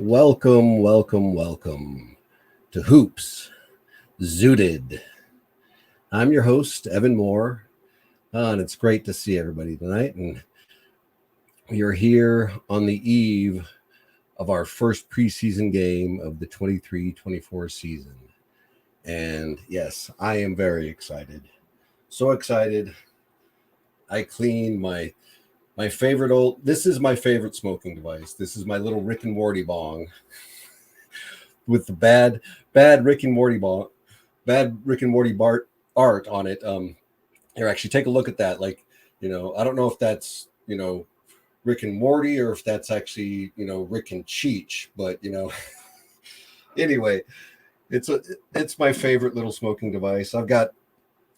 Welcome to Hoops Zooted. I'm your host, Evan Moore, and it's great to see everybody tonight. And we are here on the eve of our first preseason game of the 23-24 season. And yes, I am very excited. So excited. I cleaned my favorite this is my favorite smoking device. This is my little Rick and Morty bong with the bad Rick and Morty bong, bad Rick and Morty Bart art on it. Here, actually take a look at that. Like, I don't know if that's, Rick and Morty or if that's actually, Rick and Cheech, but anyway, it's my favorite little smoking device. I've got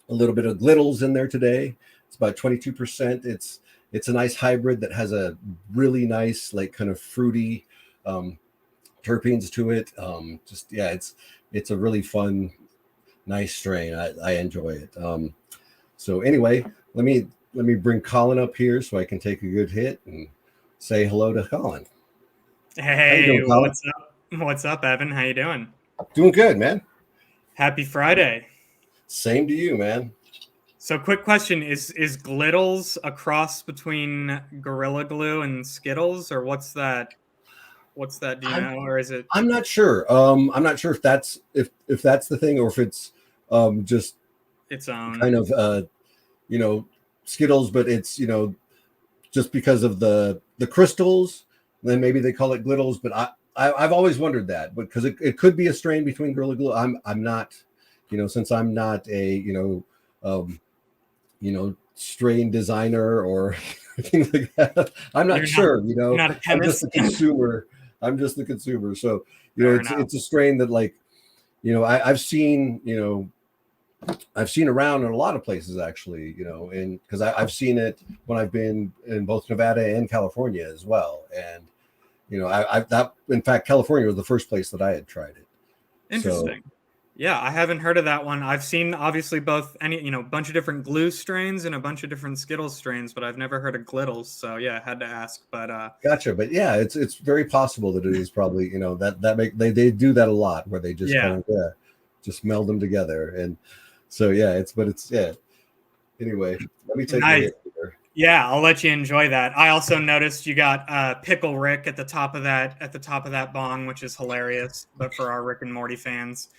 a little bit of glittles in there today. It's about 22%. It's a nice hybrid that has a really nice, like, kind of fruity terpenes to it. It's a really fun, nice strain. I enjoy it. So anyway, let me bring Colin up here so I can take a good hit and say hello to Colin. Hey, doing, Colin? What's up? What's up, Evan? How you doing? Doing good, man. Happy Friday. Same to you, man. So, quick question: Is Glittles a cross between Gorilla Glue and Skittles, or what's that? What's that? Do you know, or is it? I'm not sure. I'm not sure if that's the thing, or if it's just its own kind of Skittles, but it's just because of the crystals. Then maybe they call it Glittles, but I've always wondered that, because it could be a strain between Gorilla Glue. I'm not, since I'm not a strain designer or things like that. I'm not sure. You're not a chemist. I'm just the consumer. So it's a strain that, like, I've seen around in a lot of places, actually, and because I've seen it when I've been in both Nevada and California as well. And in fact, California was the first place that I had tried it. Interesting. So, yeah, I haven't heard of that one. I've seen, obviously, both a bunch of different glue strains and a bunch of different Skittles strains, but I've never heard of Glittles. So yeah, I had to ask. But gotcha. But yeah, it's very possible that it is probably they do that a lot, where they just kind of just meld them together. And so Anyway, let me take a hit here. Yeah, I'll let you enjoy that. I also noticed you got Pickle Rick at the top of that bong, which is hilarious. But for our Rick and Morty fans,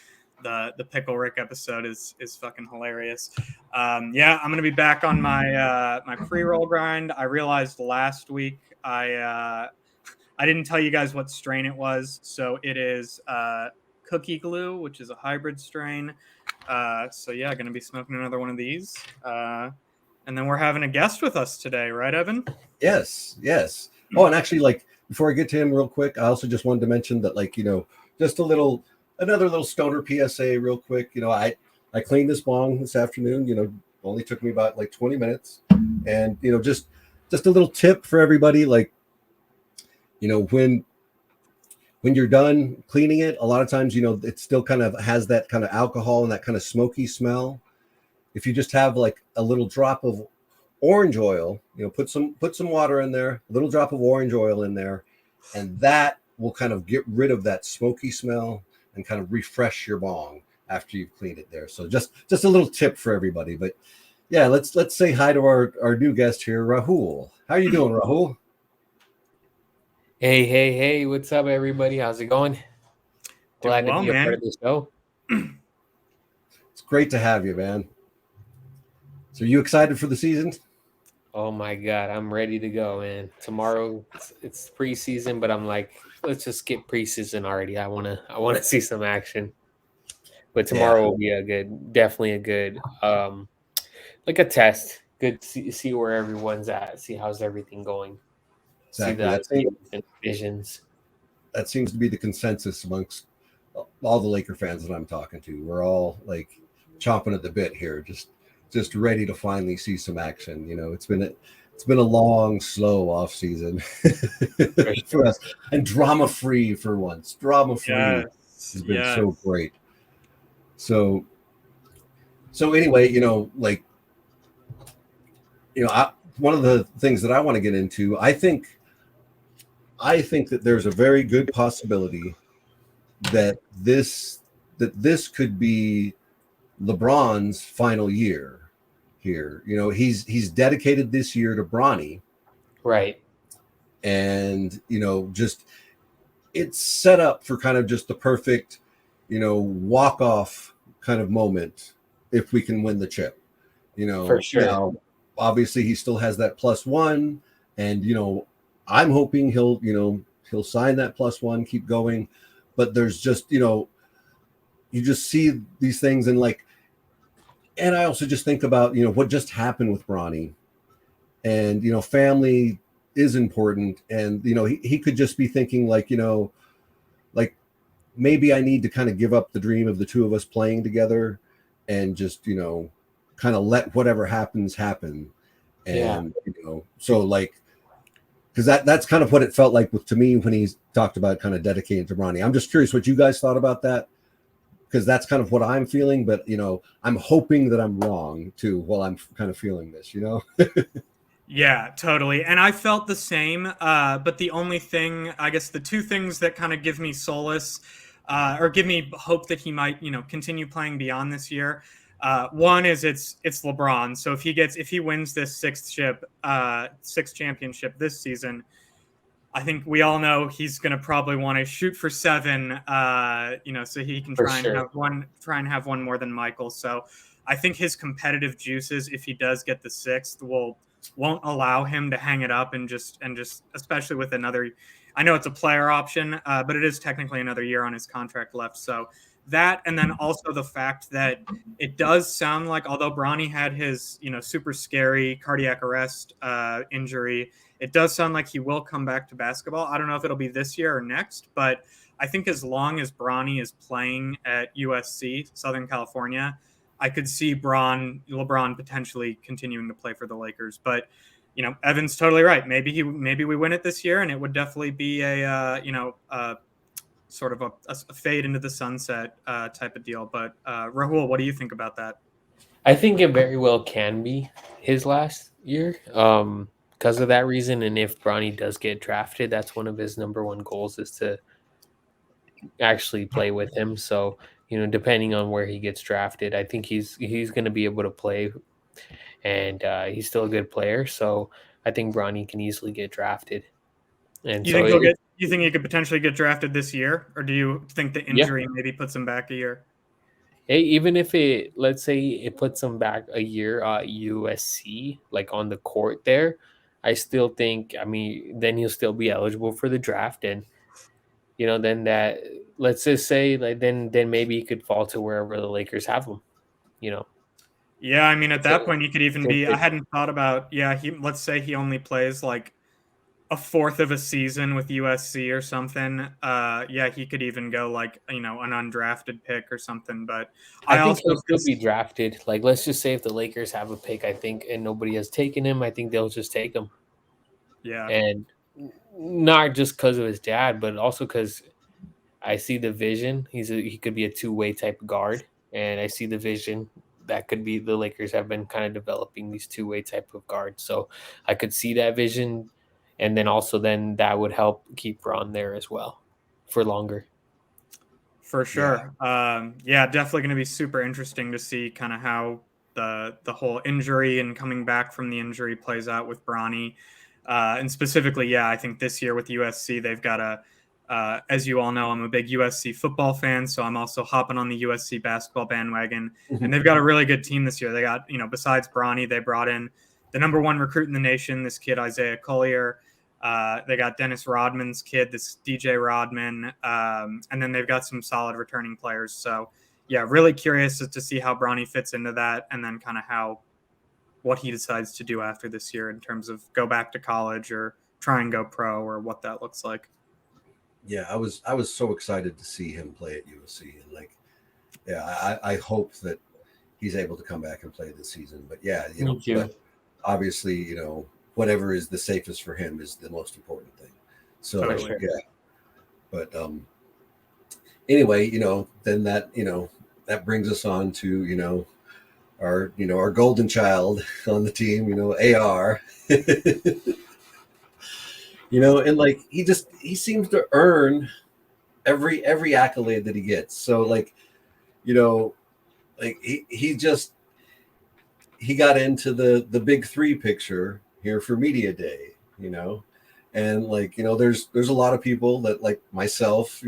the Pickle Rick episode is fucking hilarious. I'm gonna be back on my my pre-roll grind. I realized last week I didn't tell you guys what strain it was, so it is Cookie Glue, which is a hybrid strain. Gonna be smoking another one of these. And then we're having a guest with us today, right, Evan? Yes. Oh, and actually, like, before I get to him real quick, I also just wanted to mention that, like, just another little stoner PSA real quick. I cleaned this bong this afternoon. Only took me about like 20 minutes. And, just a little tip for everybody, like, when you're done cleaning it, a lot of times, it still kind of has that kind of alcohol and that kind of smoky smell. If you just have like a little drop of orange oil, put some water in there, a little drop of orange oil in there, and that will kind of get rid of that smoky smell and kind of refresh your bong after you've cleaned it there. So just a little tip for everybody. But yeah, let's say hi to our new guest here, Rahul. How are you doing, Rahul? Hey, what's up, everybody? How's it going? Glad to be a part of the show. It's great to have you, man. So you excited for the season? Oh my God, I'm ready to go, man. Tomorrow it's preseason, but I'm like, let's just skip preseason already. I wanna see some action. But tomorrow will be definitely a good like a test. Good to see where everyone's at, see how's everything going. Exactly. See visions. That seems to be the consensus amongst all the Laker fans that I'm talking to. We're all like chomping at the bit here, just ready to finally see some action. It's been a long, slow off season for us, and drama free for once. Drama free has been so great. So anyway, one of the things that I want to get into, I think I think that there's a very good possibility that this could be LeBron's final year here. You know, he's dedicated this year to Bronny, Right. and you know, just it's set up for kind of just the perfect, you know, walk off kind of moment if we can win the chip. You For know, sure. now obviously he still has that +1, and you know, I'm hoping he'll sign that +1, keep going. But there's just, you know, you just see these things and like, and I also just think about, you know, what just happened with Bronny, and you know, family is important, and you know, he could just be thinking like, you know, like maybe I need to kind of give up the dream of the two of us playing together and just, you know, kind of let whatever happens happen. Yeah. And, you know, so like, because that's kind of what it felt like to me when he talked about kind of dedicating to Bronny. I'm just curious what you guys thought about that, because that's kind of what I'm feeling. But, you know, I'm hoping that I'm wrong too while I'm kind of feeling this, you know? Yeah, totally. And I felt the same. But the only thing, I guess, the two things that kind of give me solace, or give me hope that he might, you know, continue playing beyond this year. One is it's LeBron. So if he wins this sixth championship this season, I think we all know he's going to probably want to shoot for 7, you know, so he can For sure. try and have one more than Michael. So I think his competitive juices, if he does get the 6th, won't allow him to hang it up and just especially with another. I know it's a player option, but it is technically another year on his contract left. So that, and then also the fact that it does sound like, although Bronny had his, you know, super scary cardiac arrest injury, it does sound like he will come back to basketball. I don't know if it'll be this year or next, but I think as long as Bronny is playing at USC, Southern California, I could see LeBron potentially continuing to play for the Lakers. But you know, Evan's totally right. Maybe we win it this year, and it would definitely be a sort of a fade into the sunset type of deal. But Rahul, what do you think about that? I think it very well can be his last year, because of that reason. And if Bronny does get drafted, that's one of his number one goals is to actually play with him. So, you know, depending on where he gets drafted, I think he's going to be able to play, and he's still a good player. So I think Bronny can easily get drafted. And You so think he'll get? You think he could potentially get drafted this year, or do you think the yeah, injury maybe puts him back a year? hey, even if let's say it puts him back a year at USC, like on the court there, I still think, I mean, then he'll still be eligible for the draft. And, you know, then that, let's just say, like, then maybe he could fall to wherever the Lakers have him, you know. Yeah, I mean, at It's a that point, he could even good be. I fit. hadn't thought about. Yeah, let's say he only plays like a fourth of a season with USC or something. Yeah, he could even go like, you know, an undrafted pick or something. But I I think also he'll still be drafted. Like, let's just say if the Lakers have a pick, I think, and nobody has taken him, I think they'll just take him. yeah, And not just because of his dad, but also because I see the vision. He could be a two-way type of guard, and I see the vision that could be the Lakers have been kind of developing these two-way type of guards. So I could see that vision, and then also then that would help keep Ron there as well for longer. for Yeah. sure. Yeah, definitely going to be super interesting to see kind of how the whole injury and coming back from the injury plays out with Bronny. And specifically, yeah, I think this year with USC, they've got as you all know, I'm a big USC football fan, so I'm also hopping on the USC basketball bandwagon. And they've got a really good team this year. They got, you know, besides Bronny, they brought in the number one recruit in the nation, this kid Isaiah Collier. They got Dennis Rodman's kid, this DJ Rodman, and then they've got some solid returning players. So, yeah, really curious to see how Bronny fits into that, and then kind of what he decides to do after this year in terms of go back to college or try and go pro or what that looks like. Yeah, I was so excited to see him play at USC, and like, yeah, I hope that he's able to come back and play this season. But yeah, you Me know, too. but obviously, you know, whatever is the safest for him is the most important thing. So Totally. sure. yeah, but anyway, you know, then that, you know, that brings us on to, you know, our golden child on the team, you know, AR. And like he seems to earn every accolade that he gets. So like, you know, like he got into the big three picture here for media day. And like, there's a lot of people that, like myself,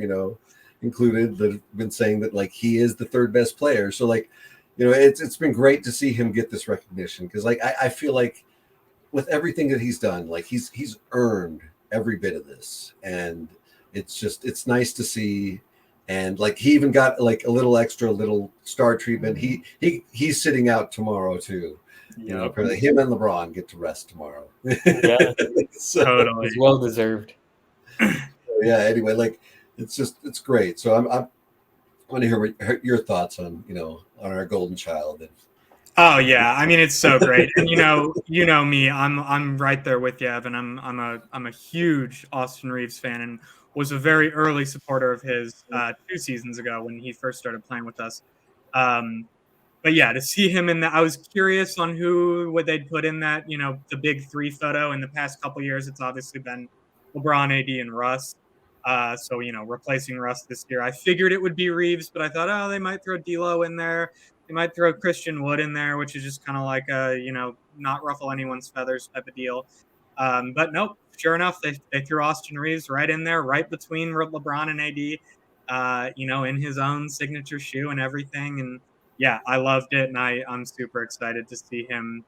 included, that have been saying that like he is the third best player. So like, it's been great to see him get this recognition, because like I feel like with everything that he's done, like he's earned every bit of this, and it's nice to see. And like he even got like a little star treatment. He's sitting out tomorrow too. Yep. Apparently him and LeBron get to rest tomorrow. Yeah, So, Totally. it's well deserved. yeah. Anyway, like it's great. So I want to hear your thoughts on on our golden child. Oh yeah, I mean it's so great, and me, I'm right there with you, Evan. I'm a huge Austin Reeves fan, and was a very early supporter of his 2 seasons ago when he first started playing with us. But yeah, to see him in that, I was curious on who would they'd put in that, the big three photo. In the past couple years, it's obviously been LeBron, AD, and Russ. So replacing Russ this year, I figured it would be Reeves, but I thought, oh, they might throw D'Lo in there. They might throw Christian Wood in there, which is just kind of like a not ruffle anyone's feathers type of deal. But nope, sure enough, they threw Austin Reeves right in there, right between LeBron and AD. In his own signature shoe and everything, and yeah, I loved it, and I'm super excited to see him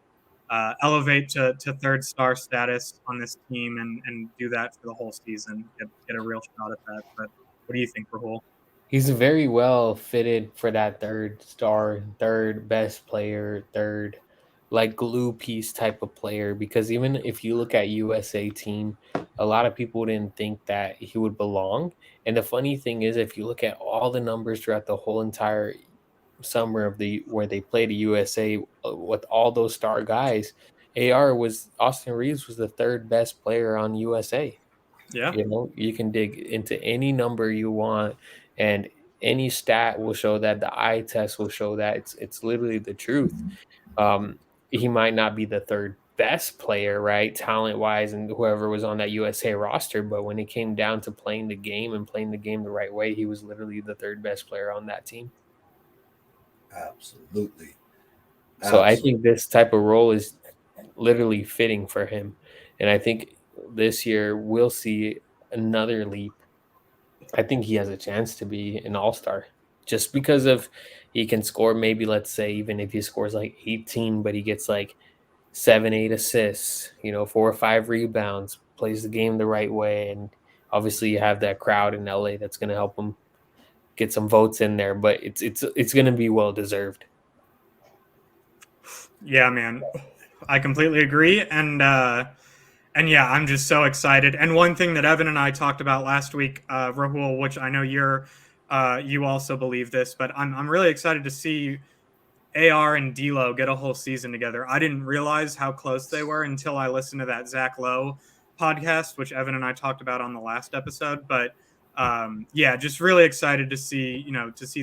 elevate to third star status on this team, and do that for the whole season. Get a real shot at that. But what do you think, Rahul? He's very well fitted for that third star, third best player, third like glue piece type of player. Because even if you look at USA team, a lot of people didn't think that he would belong. And the funny thing is, if you look at all the numbers throughout the whole entire summer of the where they played the USA with all those star guys, Austin Reeves was the third best player on USA. Yeah, You can dig into any number you want, and any stat will show that. The eye test will show that. It's literally the truth. Um, he might not be the third best player, right, talent wise, and whoever was on that USA roster, but when it came down to playing the game and playing the game the right way, he was literally the third best player on that team. Absolutely. So I Absolutely. think this type of role is literally fitting for him, and I think this year we'll see another leap. I think he has a chance to be an all-star just because of he can score, maybe let's say even if he scores like 18, but he gets like 7, 8 assists, 4 or 5 rebounds, plays the game the right way. And obviously you have that crowd in LA that's going to help him get some votes in there, but it's going to be well deserved. yeah, man, I completely agree, and yeah, I'm just so excited. And one thing that Evan and I talked about last week, Rahul, which I know you also believe this, but I'm really excited to see AR and D'Lo get a whole season together. I didn't realize how close they were until I listened to that Zach Lowe podcast, which Evan and I talked about on the last episode. But yeah, just really excited to see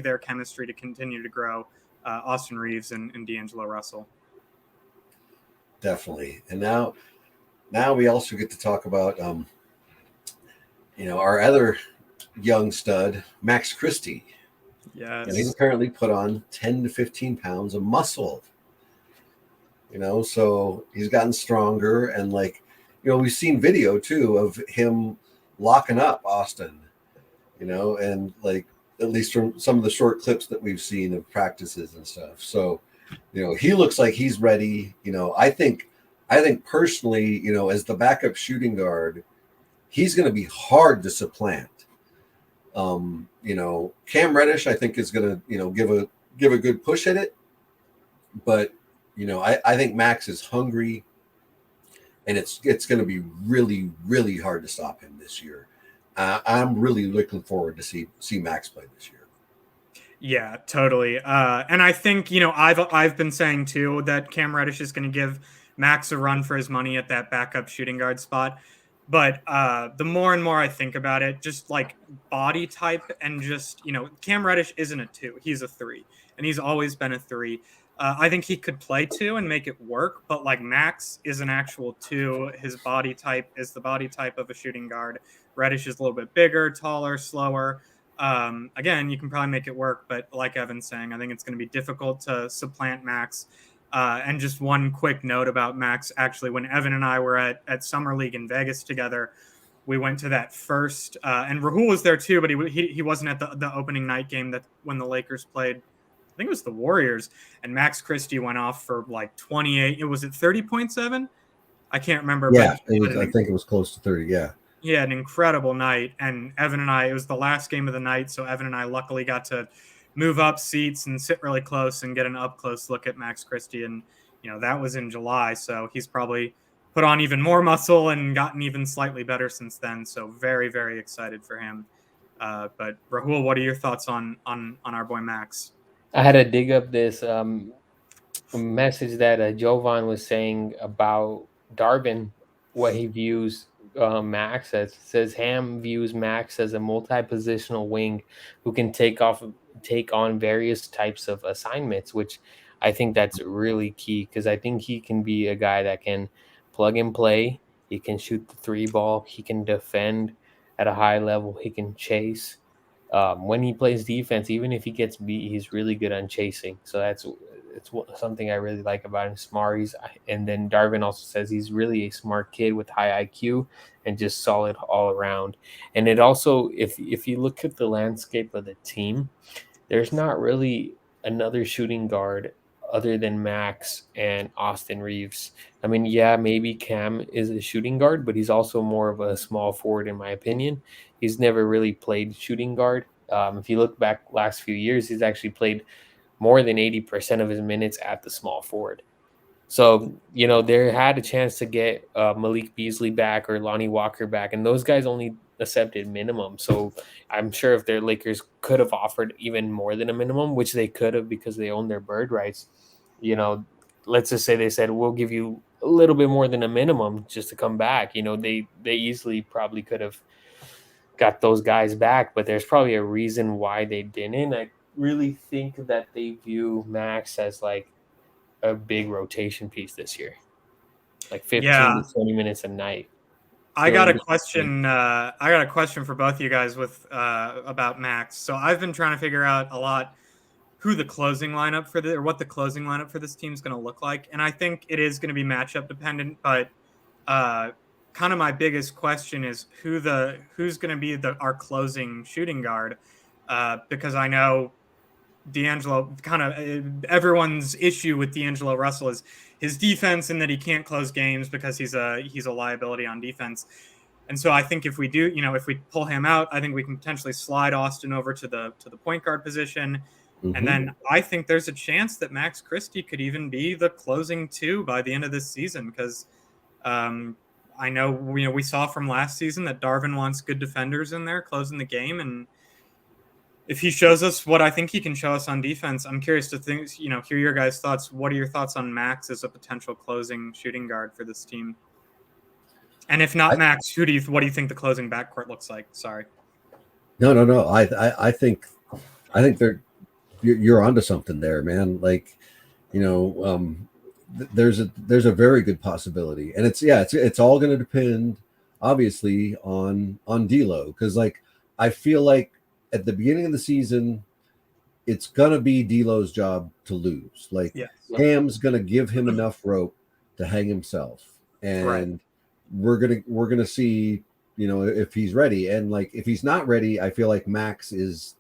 their chemistry to continue to grow. Austin Reeves and D'Angelo Russell. Definitely. And now we also get to talk about our other young stud, Max Christie. Yes. And he's apparently put on 10 to 15 pounds of muscle. So he's gotten stronger, and like, we've seen video too of him locking up Austin, and like, at least from some of the short clips that we've seen of practices and stuff. So, he looks like he's ready. I think personally, as the backup shooting guard, he's going to be hard to supplant. Cam Reddish, I think, is going to, give a good push at it. But, I think Max is hungry, and it's going to be really, really hard to stop him this year. I'm really looking forward to see Max play this year. Yeah, totally. And I think I've been saying too that Cam Reddish is going to give Max a run for his money at that backup shooting guard spot. But the more and more I think about it, just like body type, and just Cam Reddish isn't a 2, he's a 3, and he's always been a 3. I think he could play 2 and make it work, but like Max is an actual 2. His body type is the body type of a shooting guard. Reddish is a little bit bigger, taller, slower. Again, you can probably make it work, but like Evan's saying, I think it's going to be difficult to supplant Max. And just one quick note about Max. Actually, when Evan and I were at Summer League in Vegas together, we went to that first, and Rahul was there too, but he wasn't at the opening night game that when the Lakers played. I think it was the Warriors, and Max Christie went off for like 28. It was at 30.7. I can't remember, Yeah, but it was. I think it was close to 30. Yeah. Yeah, an incredible night. And Evan and I, it was the last game of the night, so Evan and I luckily got to move up seats and sit really close and get an up close look at Max Christie. And that was in July, so he's probably put on even more muscle and gotten even slightly better since then. So very, very excited for him. But Rahul, what are your thoughts on our boy Max? I had to dig up this message that Jovan was saying about Darvin, what he views Max as. It says Ham views Max as a multi-positional wing who can take on various types of assignments, which I think that's really key because I think he can be a guy that can plug and play. He can shoot the 3 ball. He can defend at a high level. He can chase. When he plays defense, even if he gets beat, he's really good on chasing. So it's something I really like about him. Smart. And then Darvin also says he's really a smart kid with high IQ and just solid all around. And it also, if you look at the landscape of the team, there's not really another shooting guard other than Max and Austin Reeves. I mean, yeah, maybe Cam is a shooting guard, but he's also more of a small forward, in my opinion. He's never really played shooting guard. If you look back last few years, he's actually played more than 80% of his minutes at the small forward. So, they had a chance to get Malik Beasley back or Lonnie Walker back, and those guys only accepted minimum. So I'm sure if their Lakers could have offered even more than a minimum, which they could have because they own their bird rights, let's just say they said, we'll give you a little bit more than a minimum just to come back. They easily probably could have got those guys back, but there's probably a reason why they didn't. I really think that they view Max as like a big rotation piece this year, like 15 to 20 minutes a night. I got a question. I got a question for both of you guys about Max. So I've been trying to figure out a lot who the closing lineup or what the closing lineup for this team is going to look like, and I think it is going to be matchup dependent. But kind of my biggest question is who's going to be our closing shooting guard, because I know D'Angelo, kind of everyone's issue with D'Angelo Russell is his defense and that he can't close games because he's a liability on defense. And so I think if we do, if we pull him out, I think we can potentially slide Austin over to the point guard position. Mm-hmm. And then I think there's a chance that Max Christie could even be the closing 2 by the end of this season, because I know we saw from last season that Darvin wants good defenders in there closing the game, and if he shows us what I think he can show us on defense, I'm curious to hear your guys' thoughts. What are your thoughts on Max as a potential closing shooting guard for this team? And if not Max, what do you think the closing backcourt looks like? Sorry. No. I think you're onto something there, man. Like, there's a very good possibility, and it's all going to depend, obviously, on D'Lo, because like I feel like at the beginning of the season, it's gonna be D'Lo's job to lose. Like, Ham's gonna give him enough rope to hang himself, and we're gonna see, if he's ready. And like if he's not ready, I feel like Max is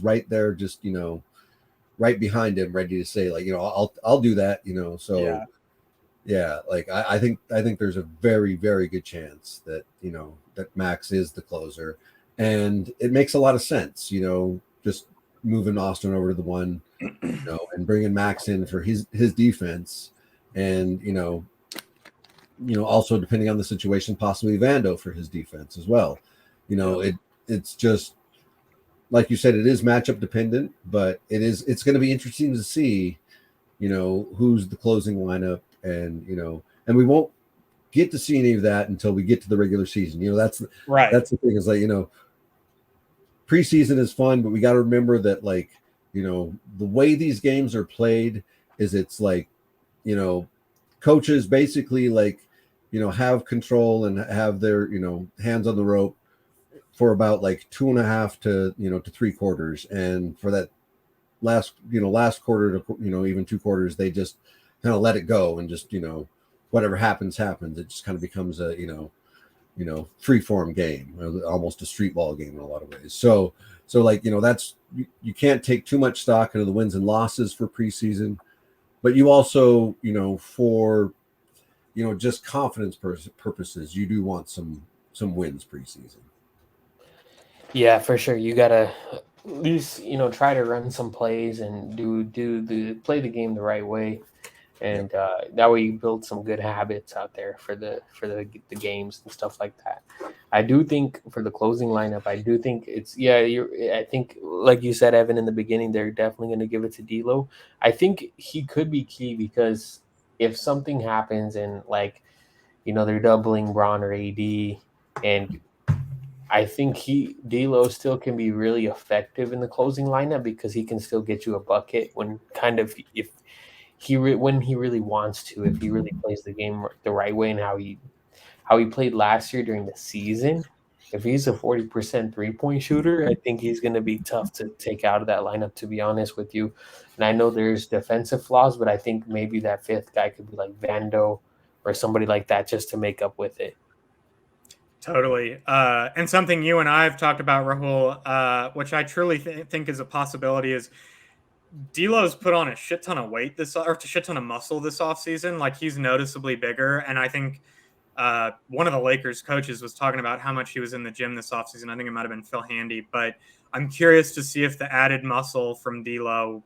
right there, just right behind him, ready to say like, I'll do that. So like I think there's a very, very good chance that that Max is the closer. And it makes a lot of sense, just moving Austin over to the 1, and bringing Max in for his defense, and also depending on the situation, possibly Vando for his defense as well. It's just like you said, it is matchup dependent, but it's going to be interesting to see, who's the closing lineup, and and we won't get to see any of that until we get to the regular season. That's the thing, is like, preseason is fun, but we got to remember that, like, the way these games are played, is it's like, you know, coaches basically like, you know, have control and have their, you know, hands on the rope for about like 2.5 to, you know, to 3/4. And for that last quarter to, you know, even 2/4, they just kind of let it go and just, you know, whatever happens. It just kind of becomes a, you know, free form game, almost a street ball game in a lot of ways. So like, you know, that's, you can't take too much stock into the wins and losses for preseason, but you also, you know, for, you know, just confidence purposes, you do want some wins preseason. Yeah, for sure. You gotta at least, you know, try to run some plays and play the game the right way, and that way you build some good habits out there for the games and stuff like that. I do think for the closing lineup, I do think it's I think like you said, Evan, in the beginning, they're definitely going to give it to D'Lo. I think he could be key because if something happens and like, you know, they're doubling Bron or AD, and I think D'Lo still can be really effective in the closing lineup because he can still get you a bucket when kind of if when he really wants to, if he really plays the game the right way and how he played last year during the season. If he's a 40% 3-point shooter, I think he's going to be tough to take out of that lineup, to be honest with you. And I know there's defensive flaws, but I think maybe that fifth guy could be like Vando or somebody like that just to make up with it. Totally. And something you and I have talked about, Rahul, which I truly think is a possibility, is D'Lo's put on a shit ton of weight or a shit ton of muscle this offseason. Like, he's noticeably bigger. And I think one of the Lakers coaches was talking about how much he was in the gym this offseason. I think it might have been Phil Handy, but I'm curious to see if the added muscle from D'Lo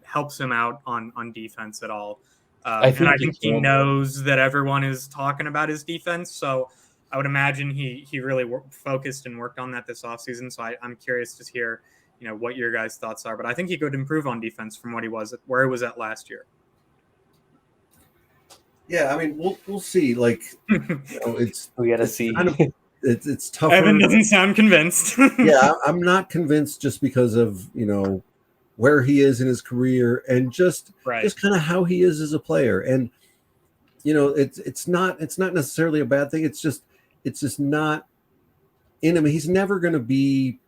helps him out on defense at all. I And I think think it he can. knows that everyone is talking about his defense. So I would imagine he really focused and worked on that this offseason. So I'm curious to hear, you know, what your guys' thoughts are. But I think he could improve on defense from where he was at last year. Yeah, I mean, we'll see. Like, you know, We got to see. Kind of, it's tougher. Evan doesn't sound convinced. Yeah, I'm not convinced just because of, you know, where he is in his career and just kind of how he is as a player. And, you know, it's not necessarily a bad thing. It's just not in him. He's never going to be,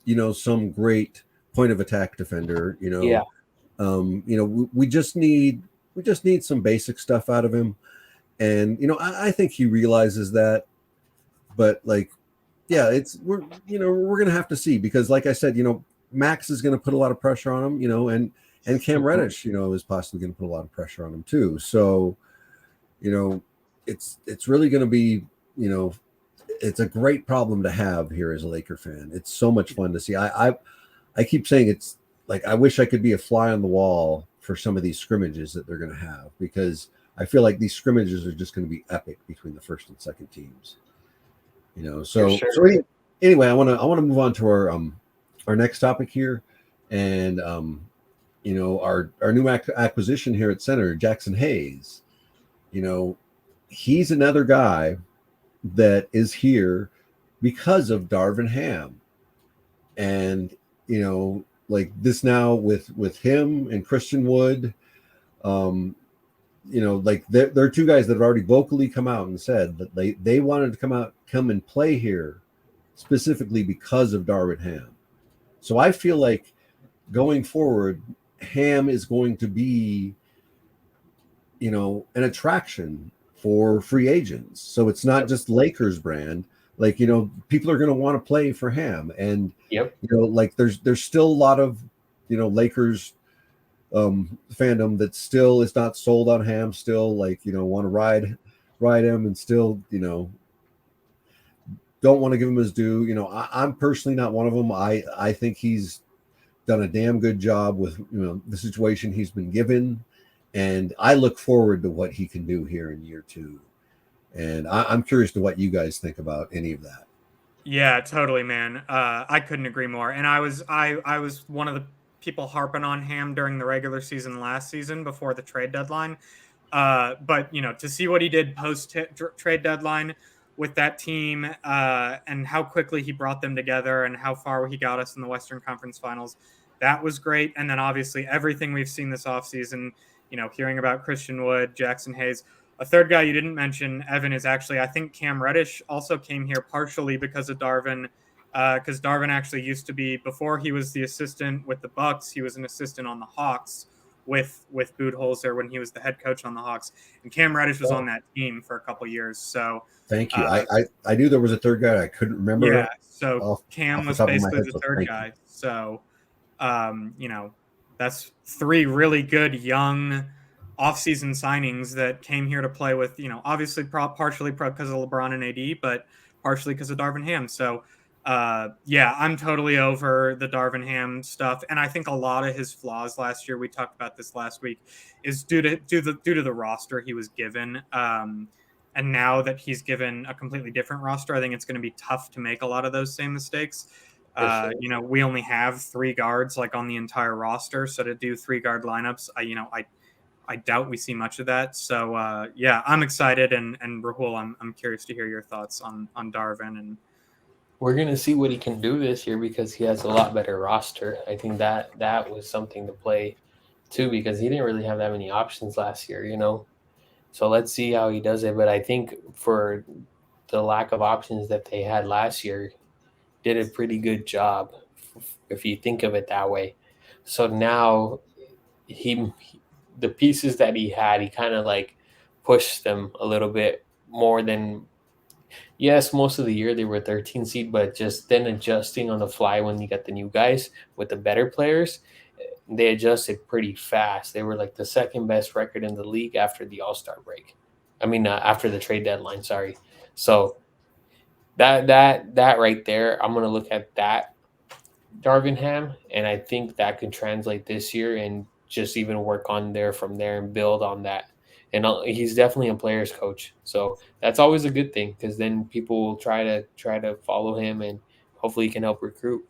you know, some great point of attack defender, you know. Yeah. You know, we just need some basic stuff out of him. And, you know, I think he realizes that, but like, yeah, we're going to have to see, because like I said, you know, Max is going to put a lot of pressure on him, you know, and Cam Reddish, you know, is possibly going to put a lot of pressure on him too. So, you know, it's really going to be, you know, it's a great problem to have here as a Laker fan. It's so much fun to see. I keep saying it's like, I wish I could be a fly on the wall for some of these scrimmages that they're going to have, because I feel like these scrimmages are just going to be epic between the first and second teams. You know, so anyway, I want to move on to our next topic here, and you know, our new acquisition here at center, Jackson Hayes. You know, he's another guy that is here because of Darvin Ham, and you know, like this now with him and Christian Wood. You know, like there are two guys that have already vocally come out and said that they wanted to come and play here specifically because of Darvin Ham. So I feel like going forward, Ham is going to be, you know, an attraction for free agents. So it's not just Lakers brand. Like, you know, people are going to want to play for Ham, and you know, like there's still a lot of, you know, Lakers fandom that still is not sold on Ham, still, like, you know, want to ride him, and still, you know, don't want to give him his due. You know, I'm personally not one of them. I think he's done a damn good job with, you know, the situation he's been given, and I look forward to what he can do here in year 2. And I'm curious to what you guys think about any of that. Yeah, totally, man. I couldn't agree more. And I was one of the people harping on Ham during the regular season last season before the trade deadline. But, you know, to see what he did post trade deadline with that team, and how quickly he brought them together and how far he got us in the Western Conference Finals, that was great. And then obviously everything we've seen this offseason, hearing about Christian Wood, Jackson Hayes. A third guy you didn't mention, Evan, is actually, I think Cam Reddish also came here partially because of Darvin, because Darvin actually used to be, before he was the assistant with the Bucks, he was an assistant on the Hawks with Budenholzer when he was the head coach on the Hawks, and Cam Reddish was on that team for a couple years. So thank you. I knew there was a third guy. I couldn't remember. Yeah, so Cam off the was top of my basically head, the so third guy. So, that's three really good young offseason signings that came here to play with, obviously partially because of LeBron and AD, but partially because of Darvin Ham. So, I'm totally over the Darvin Ham stuff, and I think a lot of his flaws last year, we talked about this last week, is due to the roster he was given. And now that he's given a completely different roster, I think it's going to be tough to make a lot of those same mistakes. Sure. We only have 3 guards like on the entire roster, so to do 3 guard lineups, I doubt we see much of that. So I'm excited, and Rahul, I'm curious to hear your thoughts on Darvin. And we're gonna see what he can do this year because he has a lot better roster. I think that was something to play too, because he didn't really have that many options last year, So let's see how he does it. But I think for the lack of options that they had last year, did a pretty good job if you think of it that way. So now the pieces that he had, he kind of like pushed them a little bit more than, yes, most of the year they were 13 seed, but just then adjusting on the fly when you got the new guys with the better players, they adjusted pretty fast. They were like the second best record in the league after the All-Star break. I mean, after the trade deadline, sorry. So that right there, I'm gonna look at that Darvin Ham, and I think that could translate this year and just even work on there from there and build on that. And he's definitely a player's coach, so that's always a good thing because then people will try to follow him and hopefully he can help recruit.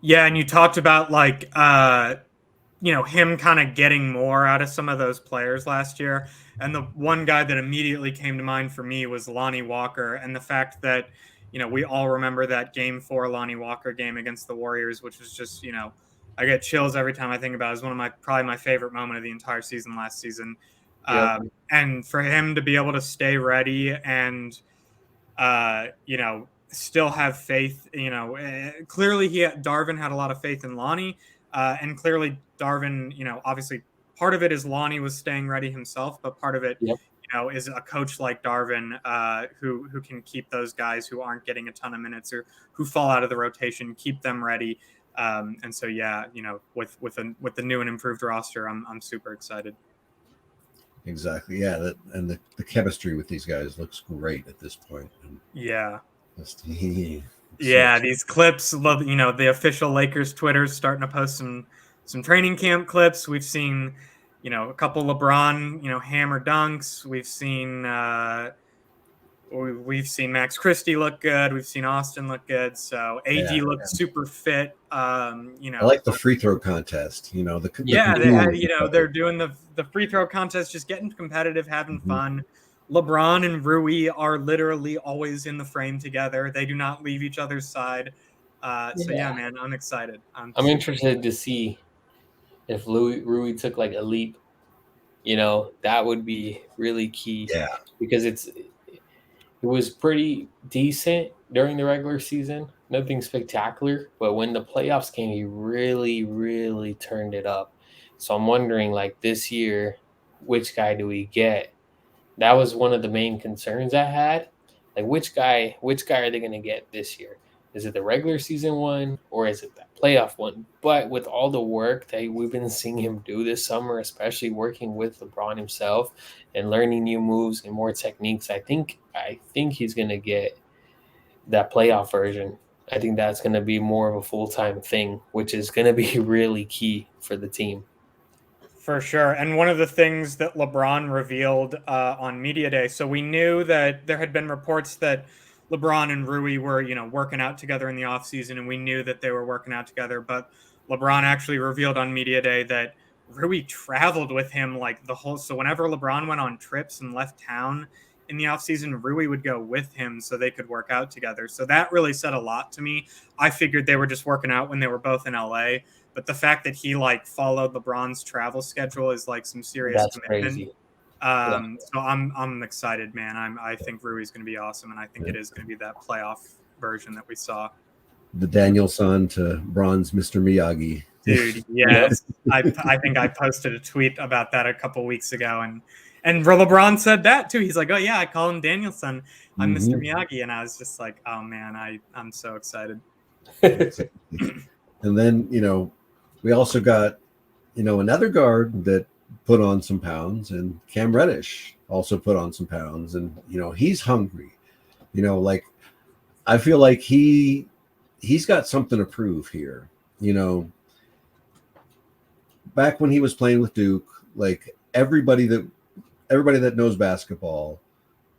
yeah, and you talked about like him kind of getting more out of some of those players last year. And the one guy that immediately came to mind for me was Lonnie Walker, and the fact that, we all remember that game 4 Lonnie Walker game against the Warriors, which was just, I get chills every time I think about it. It was one of probably my favorite moment of the entire season last season. Yep. And for him to be able to stay ready and, still have faith, clearly Darvin had a lot of faith in Lonnie. And clearly, Darvin, obviously part of it is Lonnie was staying ready himself, but part of it, Yep. is a coach like Darvin who can keep those guys who aren't getting a ton of minutes or who fall out of the rotation, keep them ready. And so, with the new and improved roster, I'm super excited. Exactly. Yeah. And the chemistry with these guys looks great at this point. And yeah. Yeah, these clips, the official Lakers Twitter's starting to post some training camp clips. We've seen, a couple LeBron, hammer dunks. We've seen Max Christie look good. We've seen Austin look good. So AD looked super fit. I like the free throw contest. They're doing the free throw contest, just getting competitive, having fun. LeBron and Rui are literally always in the frame together. They do not leave each other's side. Man, I'm excited. I'm interested to see if Rui took like a leap. That would be really key. Yeah. Because it was pretty decent during the regular season, nothing spectacular. But when the playoffs came, he really, really turned it up. So I'm wondering, like this year, which guy do we get? That was one of the main concerns I had. Like which guy are they going to get this year? Is it the regular season one or is it that playoff one? But with all the work that we've been seeing him do this summer, especially working with LeBron himself and learning new moves and more techniques, I think he's going to get that playoff version. I think that's going to be more of a full-time thing, which is going to be really key for the team. For sure. And one of the things that LeBron revealed on Media Day, so we knew that there had been reports that LeBron and Rui were, working out together in the offseason, and we knew that they were working out together. But LeBron actually revealed on Media Day that Rui traveled with him like the whole. So whenever LeBron went on trips and left town, in the offseason, Rui would go with him so they could work out together. So that really said a lot to me. I figured they were just working out when they were both in LA, but the fact that he like followed LeBron's travel schedule is like some serious That's commitment. crazy. Yeah. So I'm excited, man. I think Rui's going to be awesome, and I think it is going to be that playoff version that we saw. The Daniel-san to Bronze Mr. Miyagi. Dude, yes. I think I posted a tweet about that a couple weeks ago, and LeBron said that too. He's like, "Oh yeah, I call him Danielson. I'm Mr. Miyagi," and I was just like, "Oh man, I'm so excited." And then we also got another guard that put on some pounds, and Cam Reddish also put on some pounds, and he's hungry. Like I feel like he's got something to prove here. Back when he was playing with Duke, like everybody that knows basketball,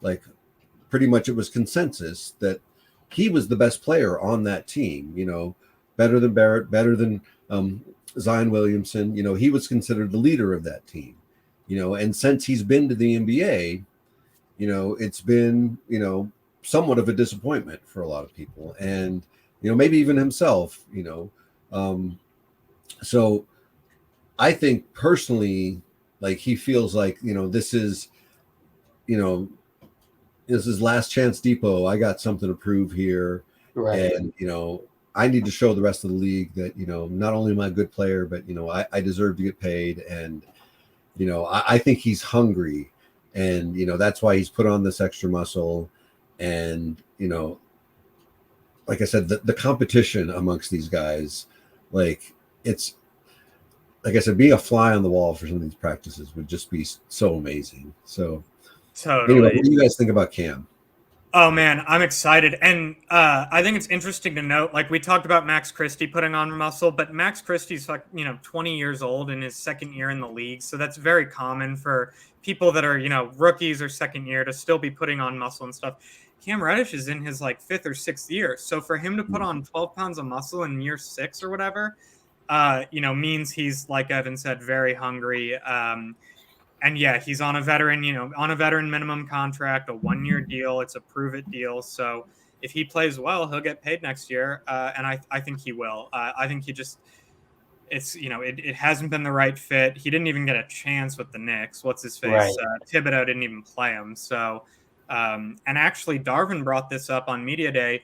like pretty much it was consensus that he was the best player on that team. Better than Barrett, better than Zion Williamson. He was considered the leader of that team. And since he's been to the NBA, it's been somewhat of a disappointment for a lot of people, and maybe even himself. So I think personally, like he feels like this is last chance depot. I got something to prove here, Right. and I need to show the rest of the league that not only am I a good player, but I deserve to get paid, and I think he's hungry, and that's why he's put on this extra muscle, and like I said, the competition amongst these guys, like it's. Like I said, being a fly on the wall for some of these practices would just be so amazing. So, Totally. Anyway, what do you guys think about Cam? Oh man, I'm excited, and I think it's interesting to note. Like we talked about Max Christie putting on muscle, but Max Christie's like 20 years old in his second year in the league, so that's very common for people that are rookies or second year to still be putting on muscle and stuff. Cam Reddish is in his like 5th or 6th year, so for him to put on 12 pounds of muscle in year 6 or whatever. Means he's, like Evan said, very hungry. And yeah, he's on a veteran minimum contract, a 1-year deal. It's a prove it deal. So if he plays well, he'll get paid next year. And I think he will. I think it hasn't been the right fit. He didn't even get a chance with the Knicks. What's his face? Right. Thibodeau didn't even play him. So, and actually Darvin brought this up on Media Day.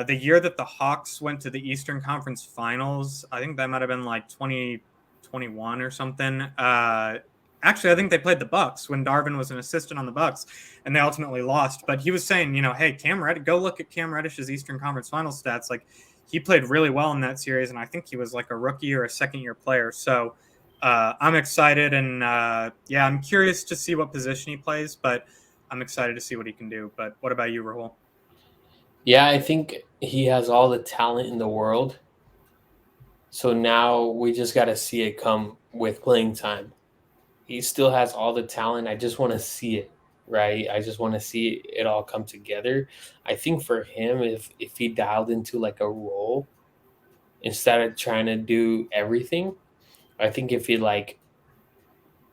The year that the Hawks went to the Eastern Conference Finals, I think that might have been like 2021 or something. Actually, I think they played the Bucks when Darvin was an assistant on the Bucks, and they ultimately lost. But he was saying, hey, Cam Reddish, go look at Cam Reddish's Eastern Conference Finals stats. Like he played really well in that series, and I think he was like a rookie or a second-year player. So I'm excited, and I'm curious to see what position he plays, but I'm excited to see what he can do. But what about you, Rahul? Yeah, I think he has all the talent in the world. So now we just got to see it come with playing time. He still has all the talent. I just want to see it, right? I just want to see it all come together. I think for him, if he dialed into like a role instead of trying to do everything, I think if he like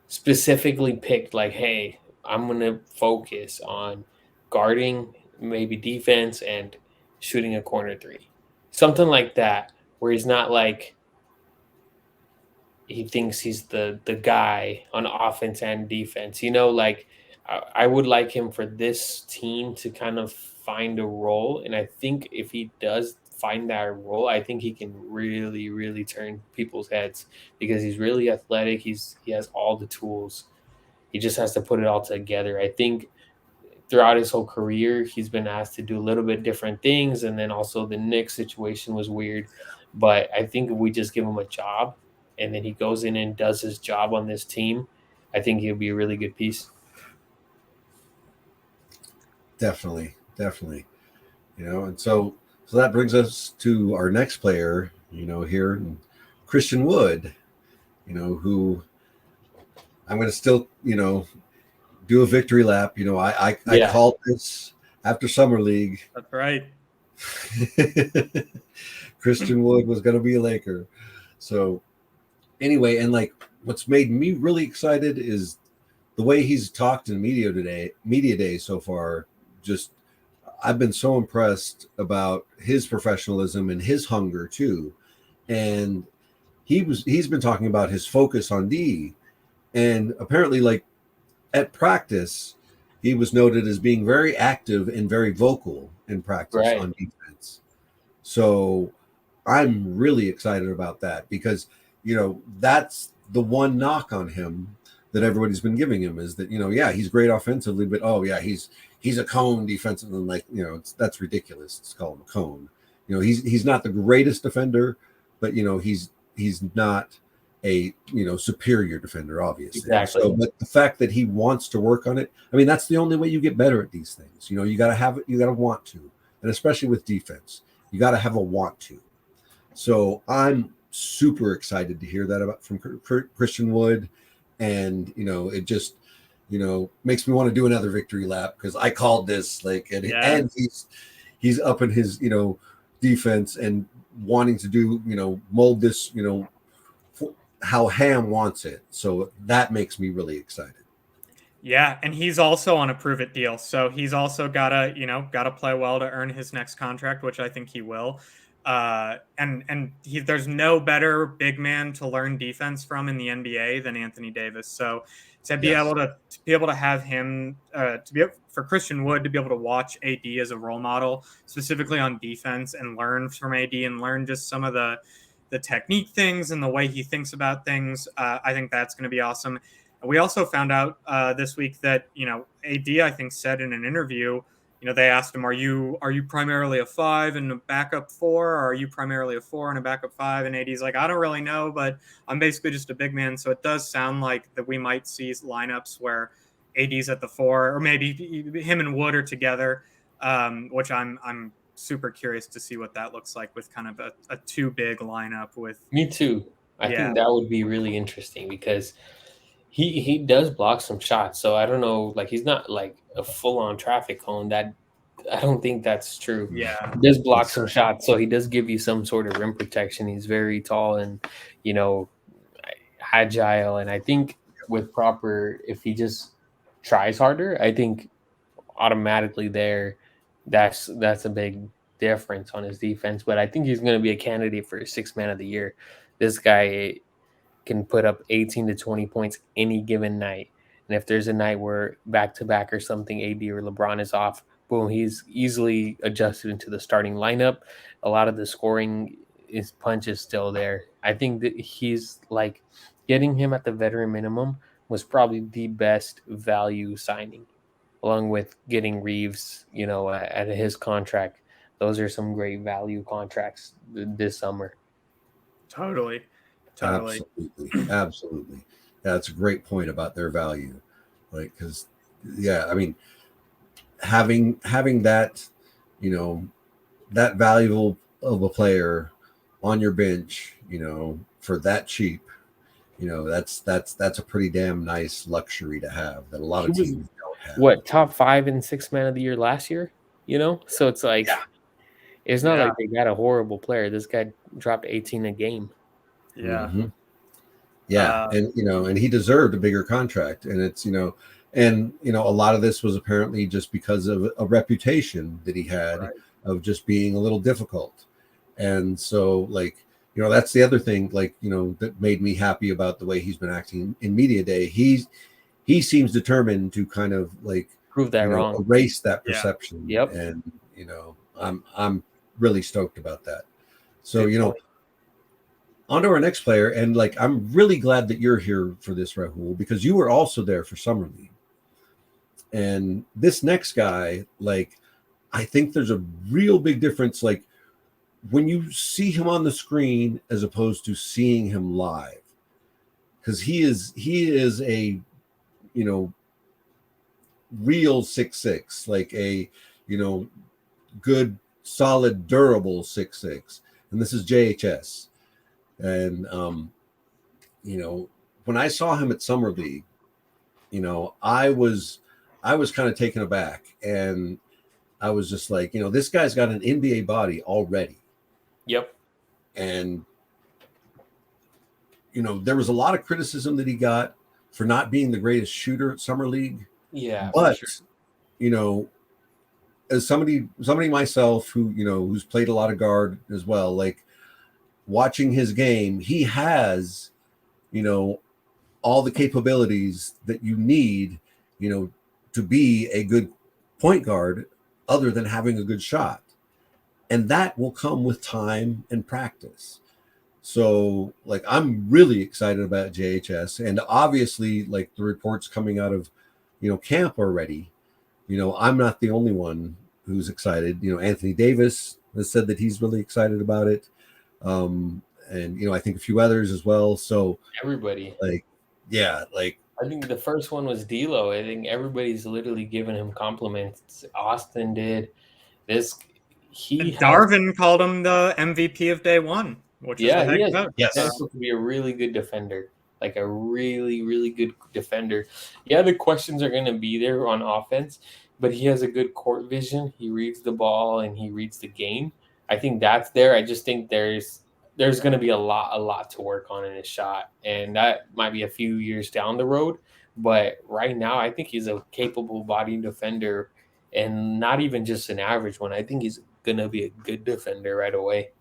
specifically picked like, hey, I'm going to focus on guarding, maybe defense, and shooting a corner three. Something like that, where he's not like he thinks he's the guy on offense and defense. Like I would like him for this team to kind of find a role. And I think if he does find that role, I think he can really, really turn people's heads because he's really athletic. He has all the tools. He just has to put it all together. I think throughout his whole career, he's been asked to do a little bit different things. And then also the Knicks situation was weird. But I think if we just give him a job and then he goes in and does his job on this team, I think he'll be a really good piece. Definitely. And so that brings us to our next player, here, Christian Wood, who I'm going to still, do a victory lap. I called this after Summer League. That's right. Christian Wood was going to be a Laker. So anyway, and like what's made me really excited is the way he's talked in media day so far, just I've been so impressed about his professionalism and his hunger too. And he's been talking about his focus on D, and apparently, like at practice, he was noted as being very active and very vocal in practice Right. on defense. So I'm really excited about that because, that's the one knock on him that everybody's been giving him is that, yeah, he's great offensively, but he's a cone defensively. And like, that's ridiculous to call him a cone. He's not the greatest defender, but he's not a superior defender, obviously. Exactly. So, but the fact that he wants to work on it, I mean, that's the only way you get better at these things. You got to have it, you got to want to, and especially with defense, you got to have a want to. So I'm super excited to hear that from Christian Wood, and it just makes me want to do another victory lap because I called this and he's up in his defense and wanting to do mold this how Ham wants it. So that makes me really excited. Yeah, and he's also on a prove it deal. So he's also gotta play well to earn his next contract, which I think he will. There's no better big man to learn defense from in the NBA than Anthony Davis. So to be able to have him for Christian Wood to be able to watch AD as a role model, specifically on defense, and learn from AD and learn just some of the technique things and the way he thinks about things, I think that's going to be awesome. We also found out this week that AD, I think, said in an interview, they asked him, "Are you primarily a 5 and a backup 4, or are you primarily a 4 and a backup 5?" And AD's like, "I don't really know, but I'm basically just a big man." So it does sound like that we might see lineups where AD's at the 4, or maybe him and Wood are together, which I'm super curious to see what that looks like with kind of a too big lineup with. Me too. I think that would be really interesting because he does block some shots. So I don't know, like he's not like a full on traffic cone. That I don't think that's true. Yeah, He does block some shots, so he does give you some sort of rim protection. He's very tall and agile, and I think with proper, if he just tries harder, I think automatically that's a big difference on his defense. But I think he's going to be a candidate for 6th man of the year. This guy can put up 18 to 20 points any given night. And if there's a night where back to back or something, AD or LeBron is off, boom, he's easily adjusted into the starting lineup. A lot of the scoring punch is still there. I think that he's like getting him at the veteran minimum was probably the best value signing, along with getting Reeves, at his contract. Those are some great value contracts this summer. Totally. Absolutely. Yeah, that's a great point about their value. Like, because, I mean, having that, that valuable of a player on your bench, for that cheap, that's a pretty damn nice luxury to have that a lot of teams don't have. What, top 5 and 6th man of the year last year? So it's like, it's not like they got a horrible player. This guy dropped 18 a game. Yeah. Mm-hmm. Yeah. And he deserved a bigger contract. And it's, a lot of this was apparently just because of a reputation that he had of just being a little difficult. And so, like, that's the other thing, like, that made me happy about the way he's been acting in media day. He seems determined to kind of like prove that wrong, erase that perception. Yep. And, I'm really stoked about that. So, on to our next player, and like I'm really glad that you're here for this, Rahul, because you were also there for Summer League. And this next guy, like, I think there's a real big difference, like when you see him on the screen as opposed to seeing him live, because he is a real 6'6", like a good, solid, durable 6'6", and this is JHS. And, when I saw him at Summer League, I was kind of taken aback, and I was just like, this guy's got an NBA body already. Yep. And, there was a lot of criticism that he got for not being the greatest shooter at summer league. Yeah, for But sure. you know, as somebody myself who who's played a lot of guard as well, like watching his game, he has all the capabilities that you need, to be a good point guard, other than having a good shot, and that will come with time and practice. So, like, I'm really excited about JHS, and obviously, like the reports coming out of, camp already. I'm not the only one who's excited. Anthony Davis has said that he's really excited about it, and I think a few others as well. So, Everybody. like, yeah, like I think the first one was D'Lo. I think everybody's literally giving him compliments. Austin did this. He And has, Darvin called him the MVP of day one, which is the yeah, he head has coach. yes, potential to be a really good defender, like a really, really good defender. Yeah, the questions are going to be there on offense, but he has a good court vision. He reads the ball and he reads the game. I think that's there. I just think there's going to be a lot to work on in his shot, and that might be a few years down the road. But right now, I think he's a capable body defender, and not even just an average one. I think he's going to be a good defender right away.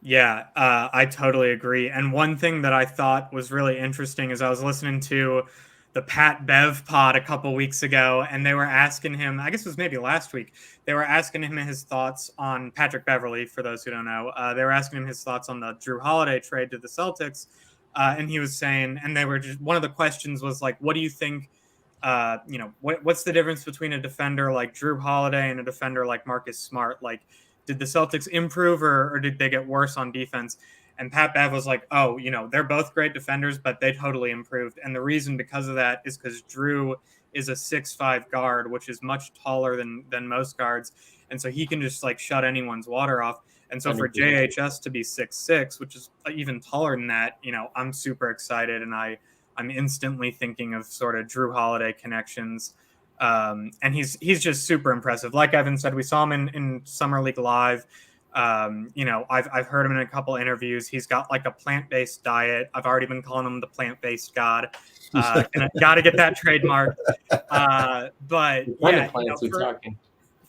Yeah, I totally agree. And one thing that I thought was really interesting is I was listening to the Pat Bev pod a couple weeks ago, and they were asking him, I guess it was maybe last week, they were asking him his thoughts on Patrick Beverley, for those who don't know. They were asking him his thoughts on the Jrue Holiday trade to the Celtics. And he was saying, and they were just, one of the questions was like, what do you think? What's the difference between a defender like Jrue Holiday and a defender like Marcus Smart? Like, did the Celtics improve or did they get worse on defense? And Pat Bev was like, oh, they're both great defenders, but they totally improved. And the reason because of that is because Jrue is a 6'5" guard, which is much taller than most guards. And so he can just like shut anyone's water off. And so for 100%. JHS to be 6'6", which is even taller than that, I'm super excited. And I'm instantly thinking of sort of Jrue Holiday connections. And he's just super impressive. Like Evan said, we saw him in Summer League Live. I've heard him in a couple interviews. He's got like a plant-based diet. I've already been calling him the plant-based god. Got to get that trademarked. But yeah, Plants we talking.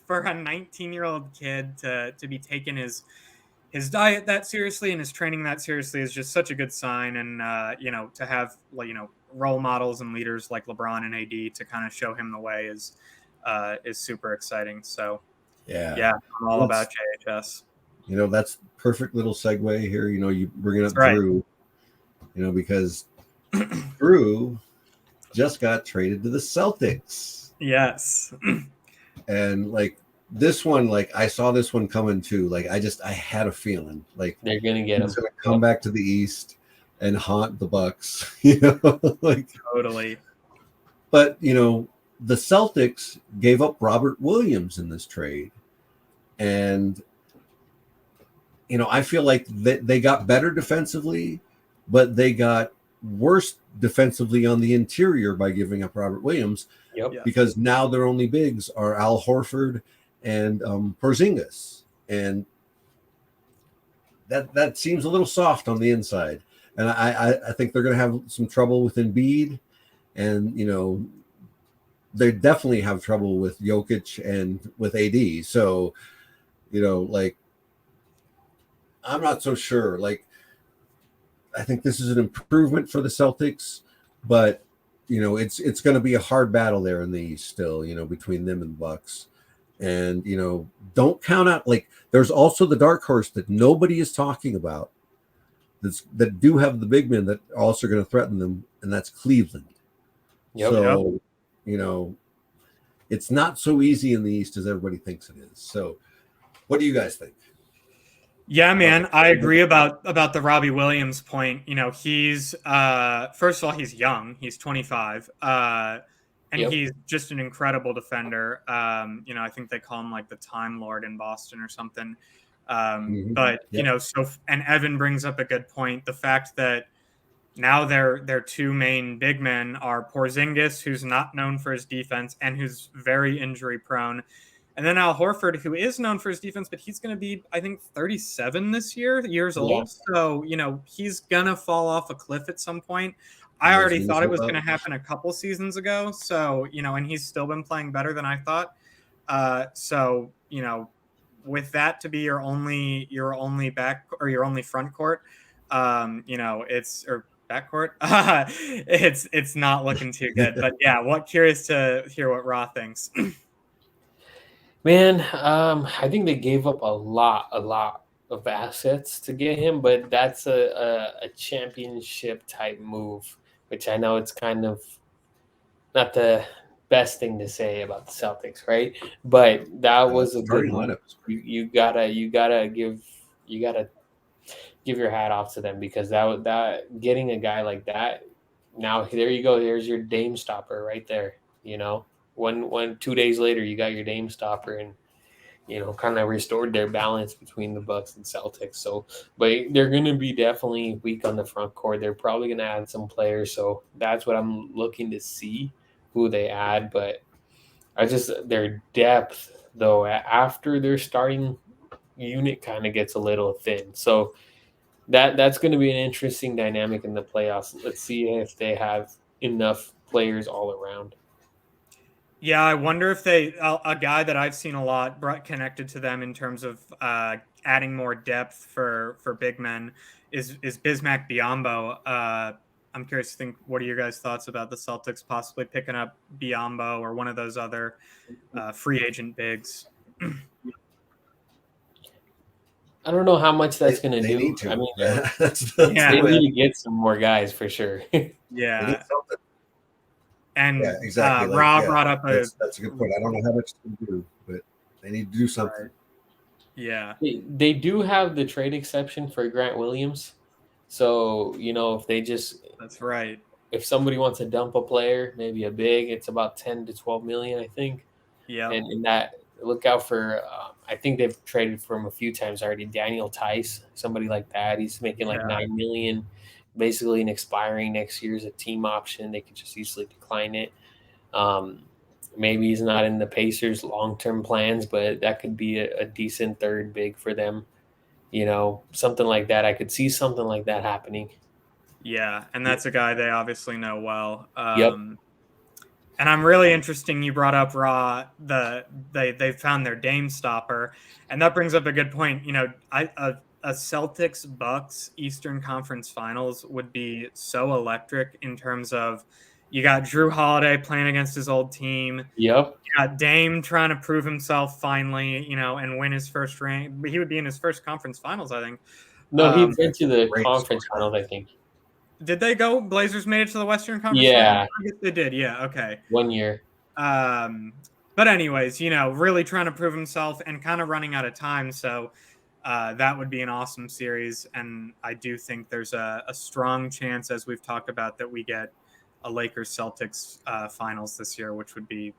for a 19-year-old kid to be taking his diet that seriously and his training that seriously is just such a good sign. And to have role models and leaders like LeBron and AD to kind of show him the way is super exciting. So yeah, I'm all about JHS. That's perfect little segue here. You bringing up Right. Jrue, because Jrue just got traded to the Celtics. Yes. And like this one, like I saw this one coming too. Like I had a feeling like They're going to get him. he's going to come back to the East and haunt the Bucks, like Totally. But the Celtics gave up Robert Williams in this trade, and I feel like they got better defensively, but they got worse defensively on the interior by giving up Robert Williams. Yep. Because now their only bigs are Al Horford and Porzingis, and that seems a little soft on the inside. And I think they're going to have some trouble with Embiid, and they definitely have trouble with Jokic and with AD. So, like I'm not so sure. Like I think this is an improvement for the Celtics, but it's going to be a hard battle there in the East still, between them and the Bucks. And don't count out, like there's also the dark horse that nobody is talking about that do have the big men that are also going to threaten them, and that's Cleveland. Yep. So it's not so easy in the East as everybody thinks it is. So what do you guys think? Yeah, man, I agree about the Robbie Williams point. He's first of all, he's young. He's 25. And he's just an incredible defender. I think they call him like the Time Lord in Boston or something. But and Evan brings up a good point. The fact that now their two main big men are Porzingis, who's not known for his defense and who's very injury prone. And then Al Horford, who is known for his defense, but he's going to be, I think, 37 this years old. So, he's going to fall off a cliff at some point. I already Things thought it was hold going to up. happen a couple seasons ago. So, and he's still been playing better than I thought. So, with that to be your only back or your only front court, it's or backcourt, it's not looking too good. But yeah, curious to hear what Ra thinks. Man, I think they gave up a lot of assets to get him, but that's a championship type move, which I know it's kind of not the best thing to say about the Celtics, right? But that was a good Starting move. lineup is great. You gotta give your hat off to them because that getting a guy like that. Now there you go. There's your Dame stopper right there. 2 days later you got your Dame stopper and kind of restored their balance between the Bucks and Celtics. So, but they're going to be definitely weak on the front court. They're probably going to add some players. So that's what I'm looking to see who they add. But their depth though after their starting unit kind of gets a little thin. So that's going to be an interesting dynamic in the playoffs. Let's see if they have enough players all around. Yeah, I wonder if a guy that I've seen a lot connected to them in terms of adding more depth for big men is Bismack Biyombo. I'm curious to think, what are your guys' thoughts about the Celtics possibly picking up Biyombo or one of those other free agent bigs? I don't know how much that's going to They do. need to. I mean, that's they Yeah. need to get some more guys for sure. They need Yeah, something. and Yeah, exactly. Rob brought up that's a good point. I don't know how much to do, but they need to do something. Right. Yeah, They do have the trade exception for Grant Williams. So, that's right. if somebody wants to dump a player, maybe a big, it's about 10 to 12 million, I think. Yeah, And in that, look out for, I think they've traded for him a few times already. Daniel Tice, somebody like that. He's making like 9 million, basically an expiring next year as a team option. They could just easily decline it. Maybe he's not in the Pacers' long-term plans, but that could be a decent third big for them. Something like that. I could see something like that happening. Yeah, and that's a guy they obviously know well. Yep. And I'm really interesting. You brought up Raw. They found their Dame stopper, and that brings up a good point. A Celtics Bucks Eastern Conference Finals would be so electric in terms of you got Jrue Holiday playing against his old team. Yep. You got Dame trying to prove himself finally, and win his first ring. He would be in his first conference finals, I think. No, he went to the great conference story. finals, I think. Did they go? Blazers made it to the Western Conference Yeah. Finals? I guess they did. Yeah. Okay. 1 year. But anyways, really trying to prove himself and kind of running out of time. So that would be an awesome series. And I do think there's a strong chance, as we've talked about, that we get a Lakers-Celtics finals this year, which would be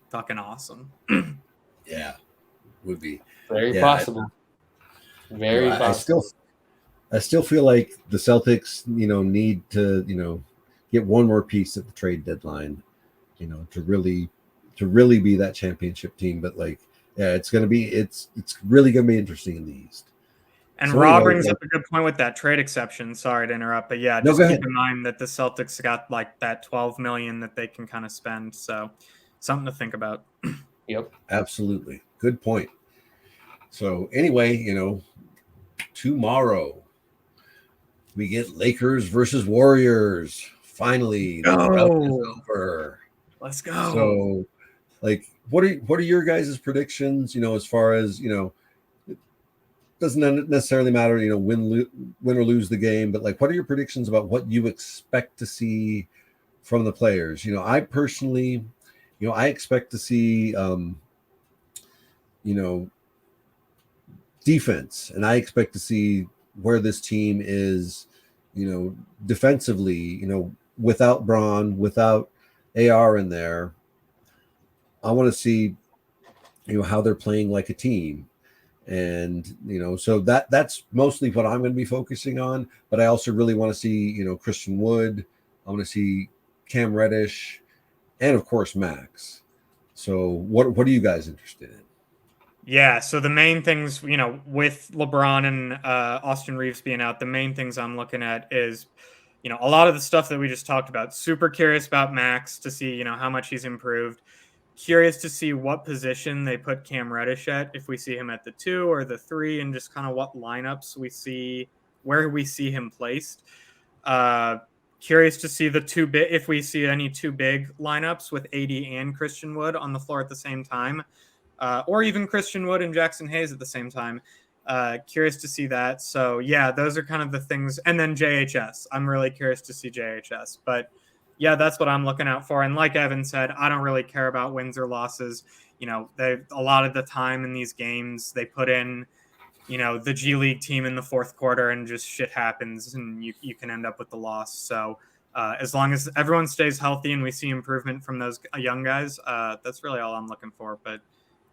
fucking awesome. Yeah, would be Very possible. Very possible. I still feel like the Celtics, need to, get one more piece at the trade deadline, to really be that championship team. But it's really gonna be interesting in the East. And Rob brings up a good point with that trade exception. Sorry to interrupt, but yeah, just keep in mind that the Celtics got that 12 million that they can kind of spend. So something to think about. Yep. Absolutely. Good point. So anyway, tomorrow we get Lakers versus Warriors. Finally, the drought is over. Let's go. So, what are your guys' predictions? As far as it doesn't necessarily matter. Win or lose the game, but what are your predictions about what you expect to see from the players? I personally, I expect to see, defense, and I expect to see where this team is, defensively, without Braun, without AR in there. I want to see, how they're playing like a team. And, so that's mostly what I'm going to be focusing on. But I also really want to see, Christian Wood. I want to see Cam Reddish and, of course, Max. So what are you guys interested in? Yeah, so the main things, with LeBron and Austin Reeves being out, the main things I'm looking at is, a lot of the stuff that we just talked about. Super curious about Max to see, how much he's improved. Curious to see what position they put Cam Reddish at, if we see him at the 2 or the 3, and just kind of what lineups we see, where we see him placed. Curious to see if we see any too big lineups with AD and Christian Wood on the floor at the same time, or even Christian Wood and Jackson Hayes at the same time. Curious to see that. So yeah, those are kind of the things. And then JHS. I'm really curious to see JHS. But yeah, that's what I'm looking out for. And like Evan said, I don't really care about wins or losses. They a lot of the time in these games they put in, the G League team in the fourth quarter and just shit happens and you can end up with the loss. So as long as everyone stays healthy and we see improvement from those young guys, that's really all I'm looking for. But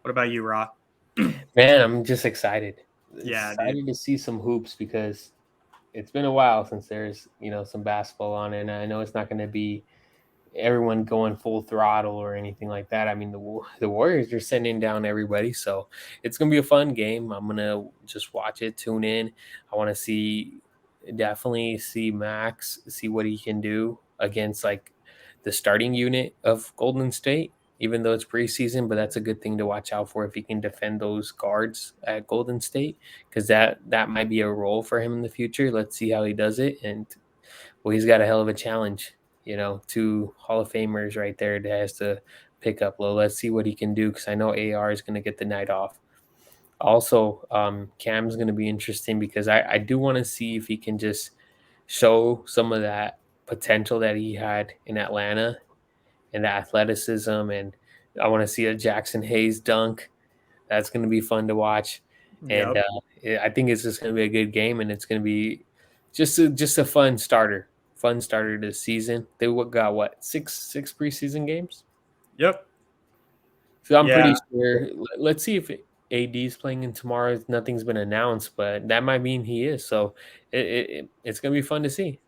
what about you, Ra? Man, I'm just excited. Yeah, Excited to see some hoops because it's been a while since there's some basketball on, and I know it's not going to be everyone going full throttle or anything like that. I mean, the Warriors are sending down everybody, so it's going to be a fun game. I'm going to just watch it, tune in. I want to definitely see Max, see what he can do against like the starting unit of Golden State, even though it's preseason, but that's a good thing to watch out for if he can defend those guards at Golden State, because that might be a role for him in the future. Let's see how he does it. And well, he's got a hell of a challenge, 2 Hall of Famers right there that has to pick up low. Let's see what he can do, because I know AR is going to get the night off. Also, Cam's going to be interesting because I do want to see if he can just show some of that potential that he had in Atlanta and the athleticism. And I want to see a Jackson Hayes dunk. That's going to be fun to watch. Yep. And I think it's just going to be a good game, and it's going to be just a fun starter to the season. They got 6 preseason games. Yep. So I'm pretty sure. Let's see if AD is playing in tomorrow. Nothing's been announced, but that might mean he is. So it's going to be fun to see.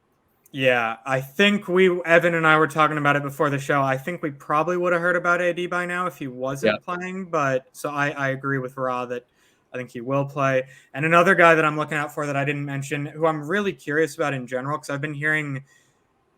Yeah, I think Evan and I were talking about it before the show. I think we probably would have heard about AD by now if he wasn't playing. But so I agree with Ra that I think he will play. And another guy that I'm looking out for that I didn't mention, who I'm really curious about in general, because I've been hearing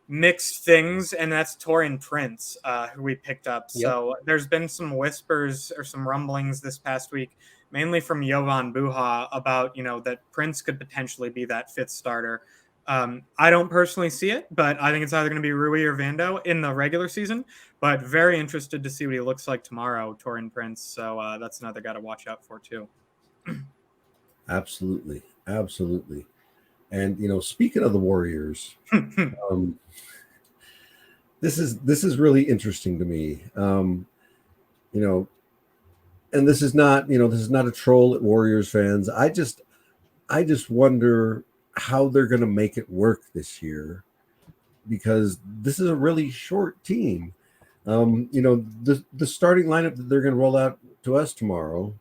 mixed things, and that's Taurean Prince, who we picked up. Yep. So there's been some whispers or some rumblings this past week, mainly from Jovan Buha, about that Prince could potentially be that 5th starter. I don't personally see it, but I think it's either going to be Rui or Vando in the regular season. But very interested to see what he looks like tomorrow, Taurean Prince. So that's another guy to watch out for too. Absolutely. And speaking of the Warriors, this is really interesting to me. And this is not a troll at Warriors fans. I just wonder how they're going to make it work this year, because this is a really short team. The starting lineup that they're going to roll out to us tomorrow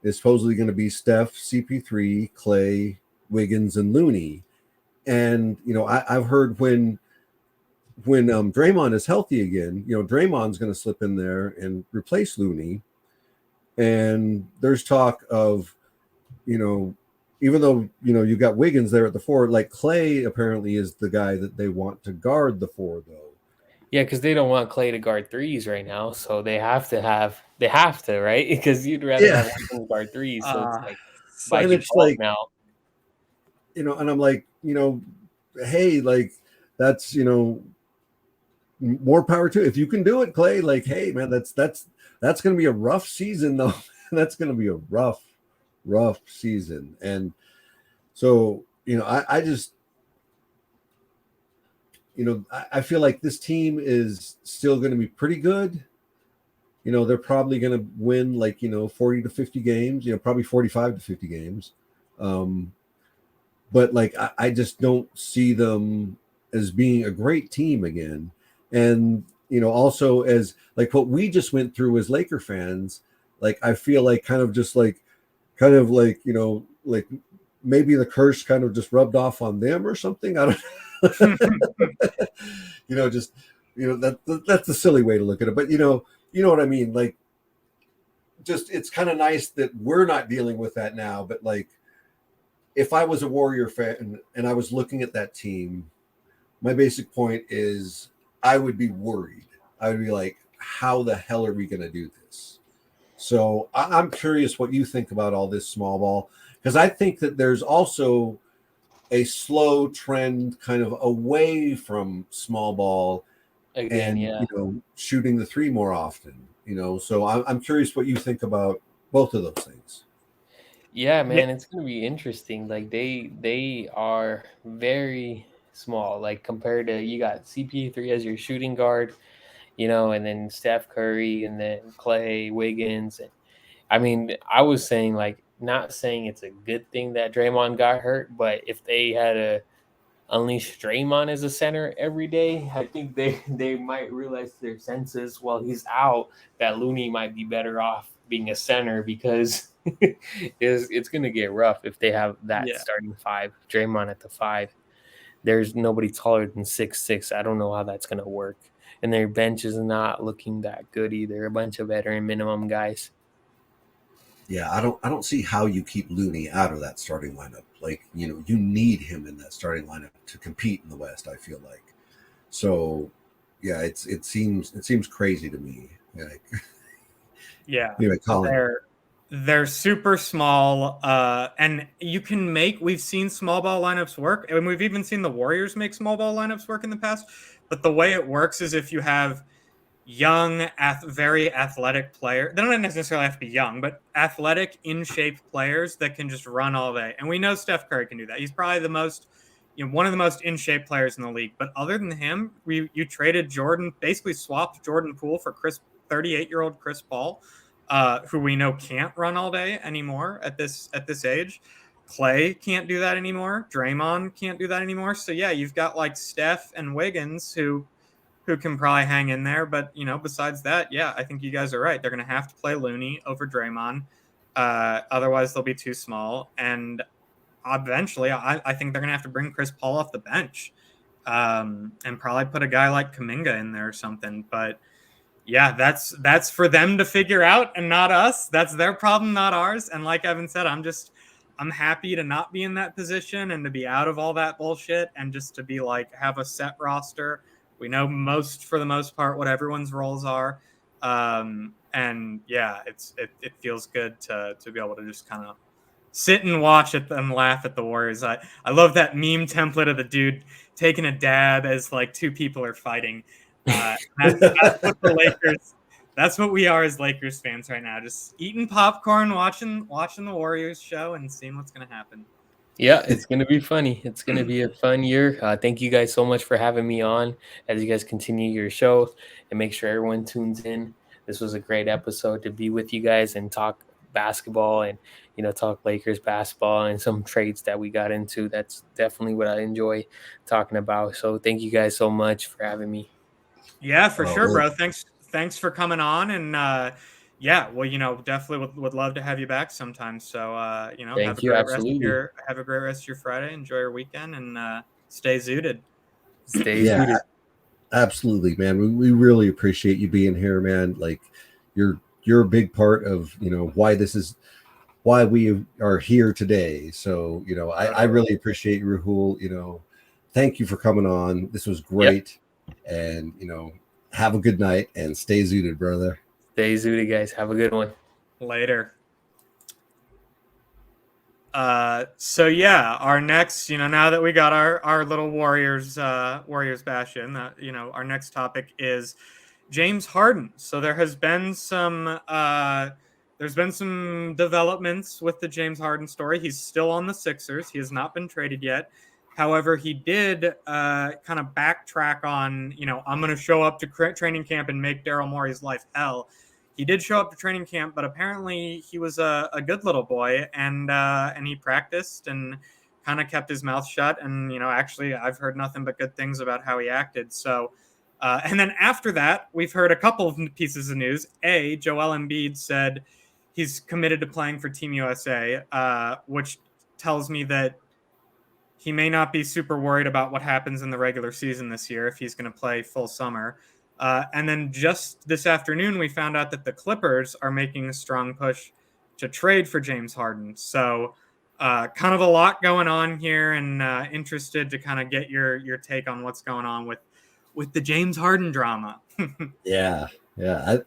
is supposedly going to be Steph, CP3, Clay, Wiggins, and Looney. And I've heard when Draymond is healthy again, Draymond's going to slip in there and replace Looney. And there's talk of, even though you got Wiggins there at the 4, like Clay apparently is the guy that they want to guard the 4 though. Yeah, because they don't want Clay to guard 3s right now, so they have to, right? Because you'd rather have him guard 3s. So it's like by default now. And I'm like, hey, like that's more power to it. If you can do it, Clay, like, hey man, that's going to be a rough season though. That's going to be a rough season. And so I just I feel like this team is still going to be pretty good. They're probably going to win like 40 to 50 games, probably 45 to 50 games. But like I just don't see them as being a great team again. And also as like what we just went through as Laker fans, like I feel like kind of like like maybe the curse kind of just rubbed off on them or something. I don't that's the silly way to look at it. But you know what I mean? Like, just it's kind of nice that we're not dealing with that now. But like, if I was a Warrior fan and I was looking at that team, my basic point is I would be worried. I would be like, how the hell are we going to do this? So I'm curious what you think about all this small ball, because I think that there's also a slow trend kind of away from small ball Again, and, yeah. shooting the three more often, so I'm curious what you think about both of those things. Yeah, man, it's gonna be interesting. Like they are very small. Like compared to you got CP3 as your shooting guard, and then Steph Curry and then Clay Wiggins. And I mean, I was saying like not saying it's a good thing that Draymond got hurt, but if they had to unleash Draymond as a center every day, I think they might realize their senses while he's out that Looney might be better off being a center because it's going to get rough if they have that Yeah. starting five, Draymond at the five. There's nobody taller than 6'6". I don't know how that's going to work. And their bench is not looking that good either. A bunch of veteran minimum guys. Yeah, I don't see how you keep Looney out of that starting lineup. Like, you need him in that starting lineup to compete in the West, I feel like. So, yeah, it seems crazy to me. Like, Yeah. anyway, Colin. They're super small, and we've seen small ball lineups work, and we've even seen the Warriors make small ball lineups work in the past. But the way it works is if you have young, very athletic player. They don't necessarily have to be young, but athletic, in shape players that can just run all day. And we know Steph Curry can do that. He's probably one of the most in shape players in the league. But other than him, you traded Jordan, basically swapped Jordan Poole for 38-year-old Chris Paul, who we know can't run all day anymore at this age. Clay can't do that anymore. Draymond can't do that anymore. So yeah, you've got like Steph and Wiggins who can probably hang in there. But, besides that, yeah, I think you guys are right. They're going to have to play Looney over Draymond. Otherwise, they'll be too small. And eventually, I think they're going to have to bring Chris Paul off the bench and probably put a guy like Kuminga in there or something. But yeah, that's for them to figure out and not us. That's their problem, not ours. And like Evan said, I'm happy to not be in that position and to be out of all that bullshit and just to be like have a set roster. We know for the most part what everyone's roles are. And yeah, it feels good to be able to just kind of sit and watch it and laugh at the Warriors. I love that meme template of the dude taking a dab as like two people are fighting. That's what the Lakers. That's what we are as Lakers fans right now. Just eating popcorn, watching the Warriors show, and seeing what's gonna happen. Yeah, it's going to be funny. It's going to be a fun year. Thank you guys so much for having me on as you guys continue your show and make sure everyone tunes in. This was a great episode to be with you guys and talk basketball and, talk Lakers basketball and some trades that we got into. That's definitely what I enjoy talking about. So thank you guys so much for having me. Yeah, for sure, Well, bro. Thanks for coming on, and yeah, well, definitely would love to have you back sometime. So, Thank you. Absolutely. have a great rest of your Friday. Enjoy your weekend, and stay zooted. Stay yeah, zooted. absolutely, man. We really appreciate you being here, man. Like, you're a big part of why we are here today. So, I really appreciate you, Rahul. Thank you for coming on. This was great. Yep. And, have a good night and stay zooted, brother. Stay zooted, guys. Have a good one. Later. So yeah, our next, now that we got our little Warriors bash in, our next topic is James Harden. So there's been some developments with the James Harden story. He's still on the Sixers. He has not been traded yet. However, he did kind of backtrack on, I'm going to show up to training camp and make Daryl Morey's life hell. He did show up to training camp, but apparently he was a good little boy, and he practiced and kind of kept his mouth shut. And actually, I've heard nothing but good things about how he acted. So. And then after that, we've heard a couple of pieces of news. Joel Embiid said he's committed to playing for Team USA, which tells me that he may not be super worried about what happens in the regular season this year if he's going to play full summer. And then just this afternoon, we found out that the Clippers are making a strong push to trade for James Harden. So kind of a lot going on here, and interested to kind of get your take on what's going on with the James Harden drama. Yeah, yeah.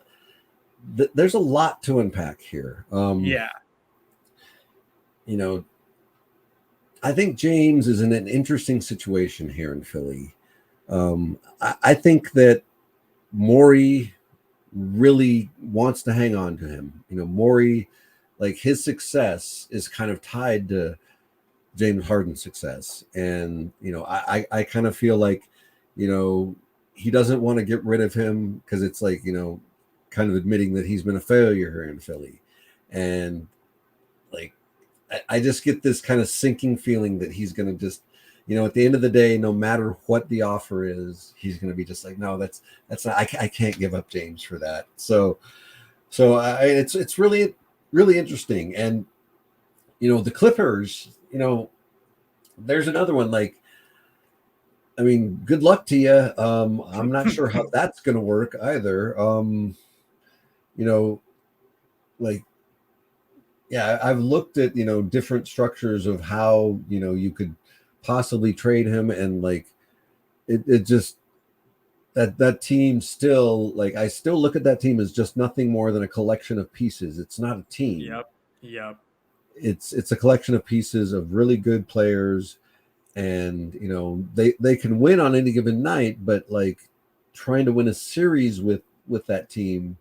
There's a lot to unpack here. Yeah. You know, I think James is in an interesting situation here in Philly. I think that Morey really wants to hang on to him. Morey, like his success is kind of tied to James Harden's success. And, I kind of feel like, he doesn't want to get rid of him because it's like, kind of admitting that he's been a failure here in Philly. And like, I just get this kind of sinking feeling that he's going to just, at the end of the day, no matter what the offer is, he's going to be just like, no, that's not, I can't give up James for that. So it's really, really interesting. And, the Clippers, there's another one. Like, I mean, good luck to you. I'm not sure how that's going to work either. Like, yeah, I've looked at, different structures of how, you could possibly trade him. And like, it just, that team still, like, I still look at that team as just nothing more than a collection of pieces. It's not a team. Yep. It's a collection of pieces of really good players. And, they can win on any given night, but like trying to win a series with that team,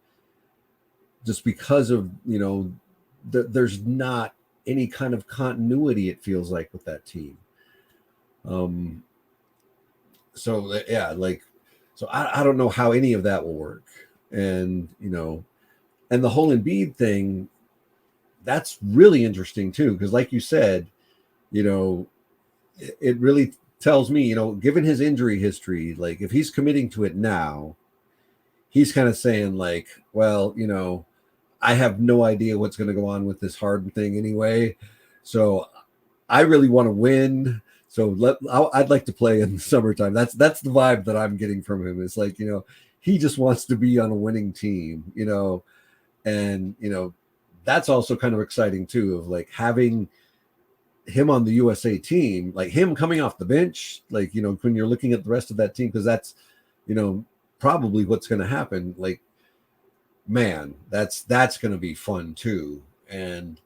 just because of, there's not any kind of continuity, it feels like, with that team. So yeah, like, so I don't know how any of that will work. And, and the whole Embiid thing, that's really interesting too. Because like you said, it really tells me, given his injury history, like if he's committing to it now, he's kind of saying like, well, I have no idea what's going to go on with this Harden thing anyway. So I really want to win. So I'd like to play in the summertime. That's the vibe that I'm getting from him. It's like, he just wants to be on a winning team, and, that's also kind of exciting too, of like having him on the USA team, like him coming off the bench, like, when you're looking at the rest of that team, because that's, probably what's going to happen. Like, man, that's going to be fun too. And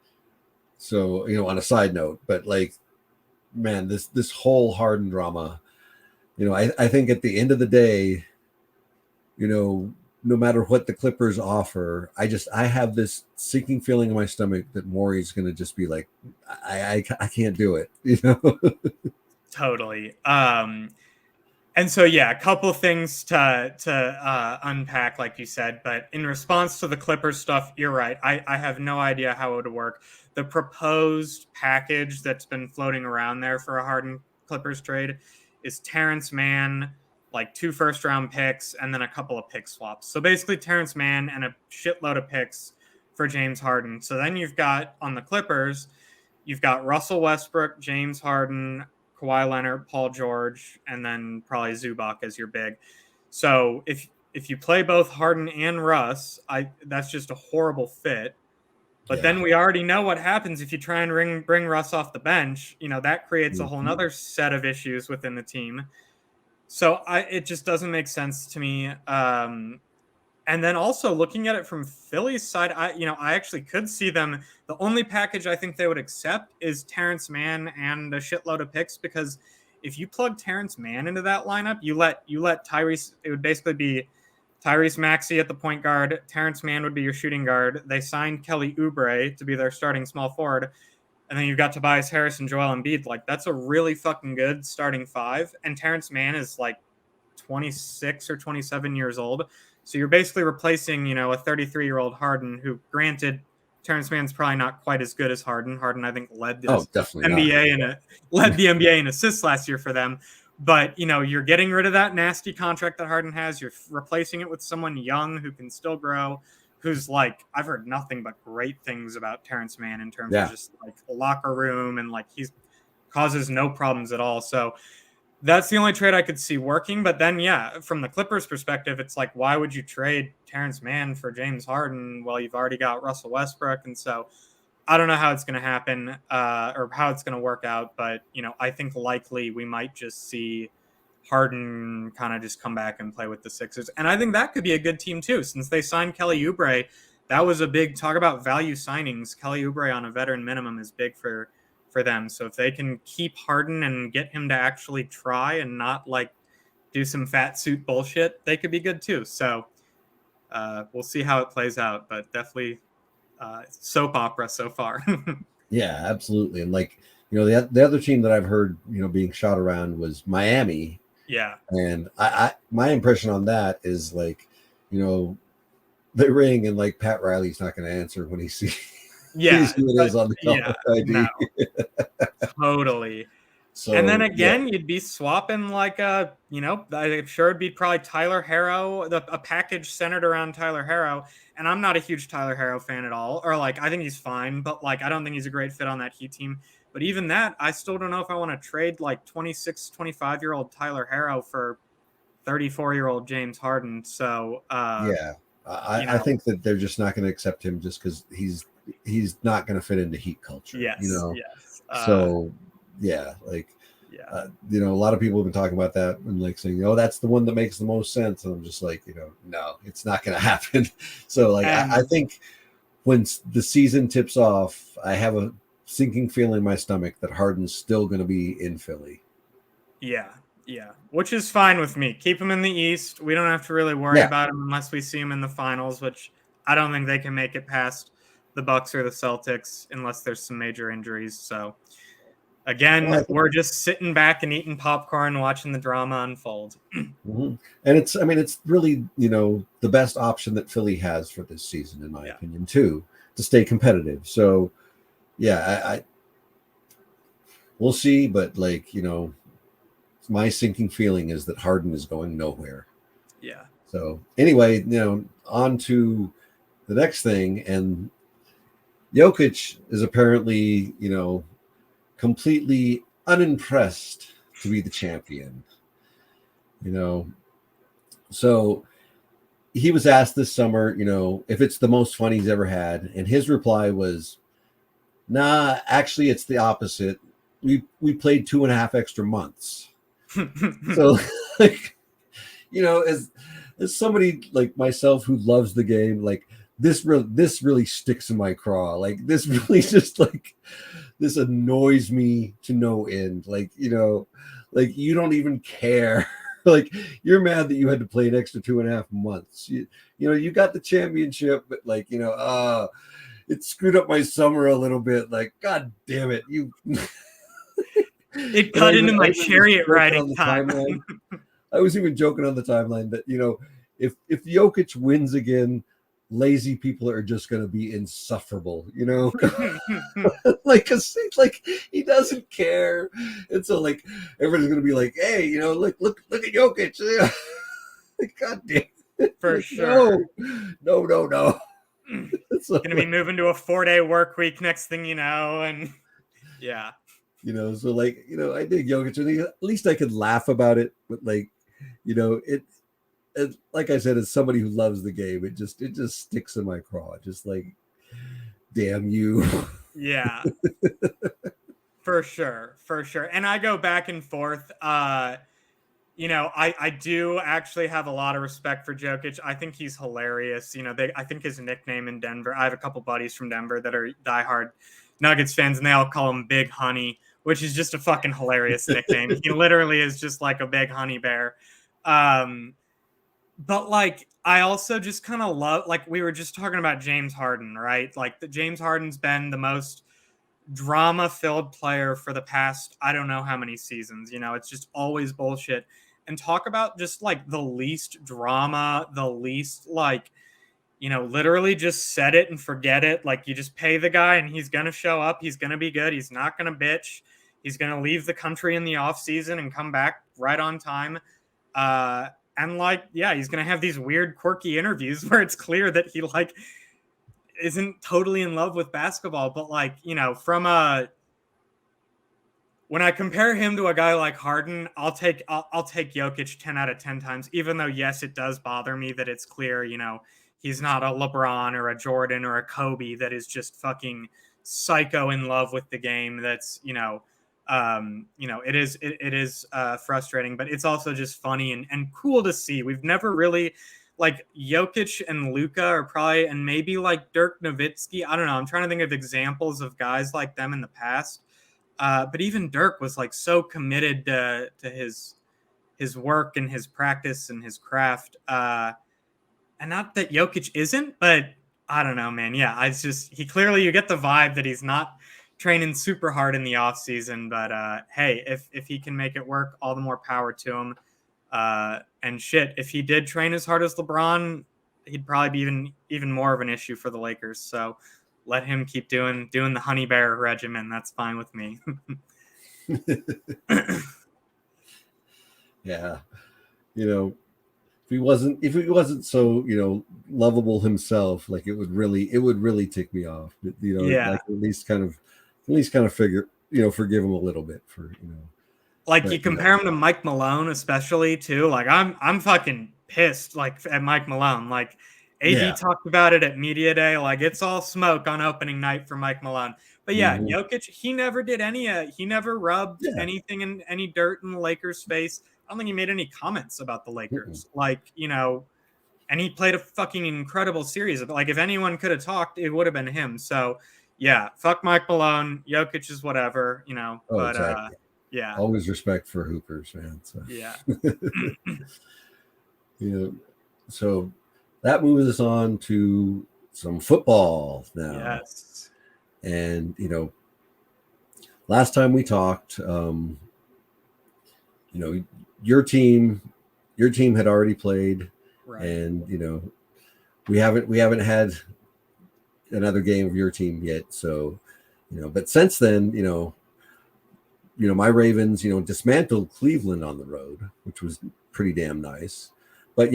so, on a side note, but like, man, this whole Harden drama, I think at the end of the day, no matter what the Clippers offer, I have this sinking feeling in my stomach that Morey's going to just be like, I can't do it, Totally. And so, yeah, a couple things to unpack, like you said. But in response to the Clippers stuff, you're right. I have no idea how it would work. The proposed package that's been floating around there for a Harden Clippers trade is Terrence Mann, like 2 first-round picks, and then a couple of pick swaps. So basically Terrence Mann and a shitload of picks for James Harden. So then you've got, on the Clippers, you've got Russell Westbrook, James Harden, Kawhi Leonard, Paul George, and then probably Zubac as your big. So if you play both Harden and Russ, that's just a horrible fit. But then we already know what happens if you try and bring Russ off the bench. That creates a whole nother set of issues within the team. So it just doesn't make sense to me. And then also looking at it from Philly's side, I actually could see them. The only package I think they would accept is Terrence Mann and a shitload of picks, because if you plug Terrence Mann into that lineup, you let Tyrese. It would basically be Tyrese Maxey at the point guard. Terrence Mann would be your shooting guard. They signed Kelly Oubre to be their starting small forward. And then you've got Tobias Harris and Joel Embiid. Like, that's a really fucking good starting 5. And Terrence Mann is like 26 or 27 years old. So you're basically replacing, a 33-year-old Harden, who, granted, Terrence Mann's probably not quite as good as Harden. Harden, I think, led the NBA in assists last year for them. But, you're getting rid of that nasty contract that Harden has. You're replacing it with someone young who can still grow, who's like, I've heard nothing but great things about Terrence Mann in terms of just like the locker room, and like he's causes no problems at all. So that's the only trade I could see working. But then, yeah, from the Clippers perspective, it's like, why would you trade Terrence Mann for James Harden? Well, you've already got Russell Westbrook. And so I don't know how it's going to happen or how it's going to work out, but I think likely we might just see Harden kind of just come back and play with the Sixers. And I think that could be a good team too, since they signed Kelly Oubre. That was a big talk about value signings. Kelly Oubre on a veteran minimum is big for them. So if they can keep Harden and get him to actually try and not like do some fat suit bullshit, they could be good too. So we'll see how it plays out, but definitely soap opera so far. Yeah, absolutely. And like, the other team that I've heard, being shot around was Miami. Yeah. And I my impression on that is like, they ring and like Pat Riley's not going to answer when he sees who it is on the caller ID. No. Totally. So, and then again, you'd be swapping like I'm sure it'd be probably Tyler Herro, a package centered around Tyler Herro. And I'm not a huge Tyler Herro fan at all, or like I think he's fine, but like I don't think he's a great fit on that Heat team. But even that, I still don't know if I want to trade like 26, 25-year-old Tyler Herro for 34-year-old James Harden. So I think that they're just not going to accept him just because he's not going to fit into Heat culture. Yes. So a lot of people have been talking about that and like saying, that's the one that makes the most sense. And I'm just like, no, it's not going to happen. So like, I think when the season tips off, I have a sinking feeling in my stomach that Harden's still going to be in Philly. Yeah. Which is fine with me. Keep him in the East. We don't have to really worry about him unless we see him in the finals, which I don't think they can make it past the Bucks or the Celtics unless there's some major injuries. So again, we're just sitting back and eating popcorn, watching the drama unfold. Mm-hmm. And it's really, the best option that Philly has for this season, in my opinion, too, to stay competitive. So, I we'll see. But like, my sinking feeling is that Harden is going nowhere. Yeah. So anyway, on to the next thing. And Jokic is apparently, completely unimpressed to be the champion. So he was asked this summer, if it's the most fun he's ever had. And his reply was, nah, actually, it's the opposite. We played 2.5 extra months. So, like, as somebody like myself who loves the game, like this really sticks in my craw. Like this really just like this annoys me to no end. Like, like you don't even care. Like you're mad that you had to play an extra 2.5 months. You got the championship, but like, it screwed up my summer a little bit. Like, God damn it. It cut into my chariot riding time. I was even joking on the timeline that, if Jokic wins again, lazy people are just going to be insufferable, like he doesn't care. And so like everybody's going to be like, hey, look at Jokic. God damn it. For sure. No. It's going to be moving to a 4-day work week next thing you know. And yeah. So like, I dig Jokic. At least I could laugh about it, but like, it like I said, as somebody who loves the game, it just sticks in my craw. Just like, damn you. Yeah. For sure. And I go back and forth. I do actually have a lot of respect for Jokic. I think he's hilarious. I think his nickname in Denver, I have a couple buddies from Denver that are diehard Nuggets fans, and they all call him Big Honey, which is just a fucking hilarious nickname. He literally is just like a big honey bear. But like, I also just kind of love, like we were just talking about James Harden, right? Like James Harden's been the most drama-filled player for the past, I don't know how many seasons. It's just always bullshit. And talk about just like the least drama, the least like, literally just set it and forget it. Like you just pay the guy and he's going to show up. He's going to be good. He's not going to bitch. He's going to leave the country in the off season and come back right on time. And like, yeah, he's going to have these weird, quirky interviews where it's clear that he like isn't totally in love with basketball. But like, when I compare him to a guy like Harden, I'll take Jokic 10 out of 10 times, even though, yes, it does bother me that it's clear, he's not a LeBron or a Jordan or a Kobe that is just fucking psycho in love with the game. That's it is frustrating, but it's also just funny and cool to see. We've never really like Jokic and Luka are probably, and maybe like Dirk Nowitzki. I don't know. I'm trying to think of examples of guys like them in the past. But even Dirk was like so committed to his work and his practice and his craft. And not that Jokic isn't, but I don't know, man. Yeah, it's just you get the vibe that he's not training super hard in the off season. But hey, if he can make it work, all the more power to him. And shit, if he did train as hard as LeBron, he'd probably be even more of an issue for the Lakers. So let him keep doing the honey bear regimen. That's fine with me. Yeah, if he wasn't so lovable himself, like it would really tick me off. But, Yeah. like at least kind of figure forgive him a little bit for Like but, you compare him to Mike Malone, especially too. Like I'm fucking pissed. Like at Mike Malone. Like AD talked about it at media day. Like it's all smoke on opening night for Mike Malone. But yeah, Jokic, he never did he never rubbed anything in any dirt in the Lakers' face. I don't think he made any comments about the Lakers. Like and he played a fucking incredible series. Like if anyone could have talked, it would have been him. So yeah, fuck Mike Malone. Jokic is whatever. But exactly. Yeah. Always respect for hoopers, man. So. Yeah. So that moves us on to some football now. Yes. And, last time we talked, your team had already played, right. And, we haven't had another game of your team yet. So, but since then, my Ravens, dismantled Cleveland on the road, which was pretty damn nice. But,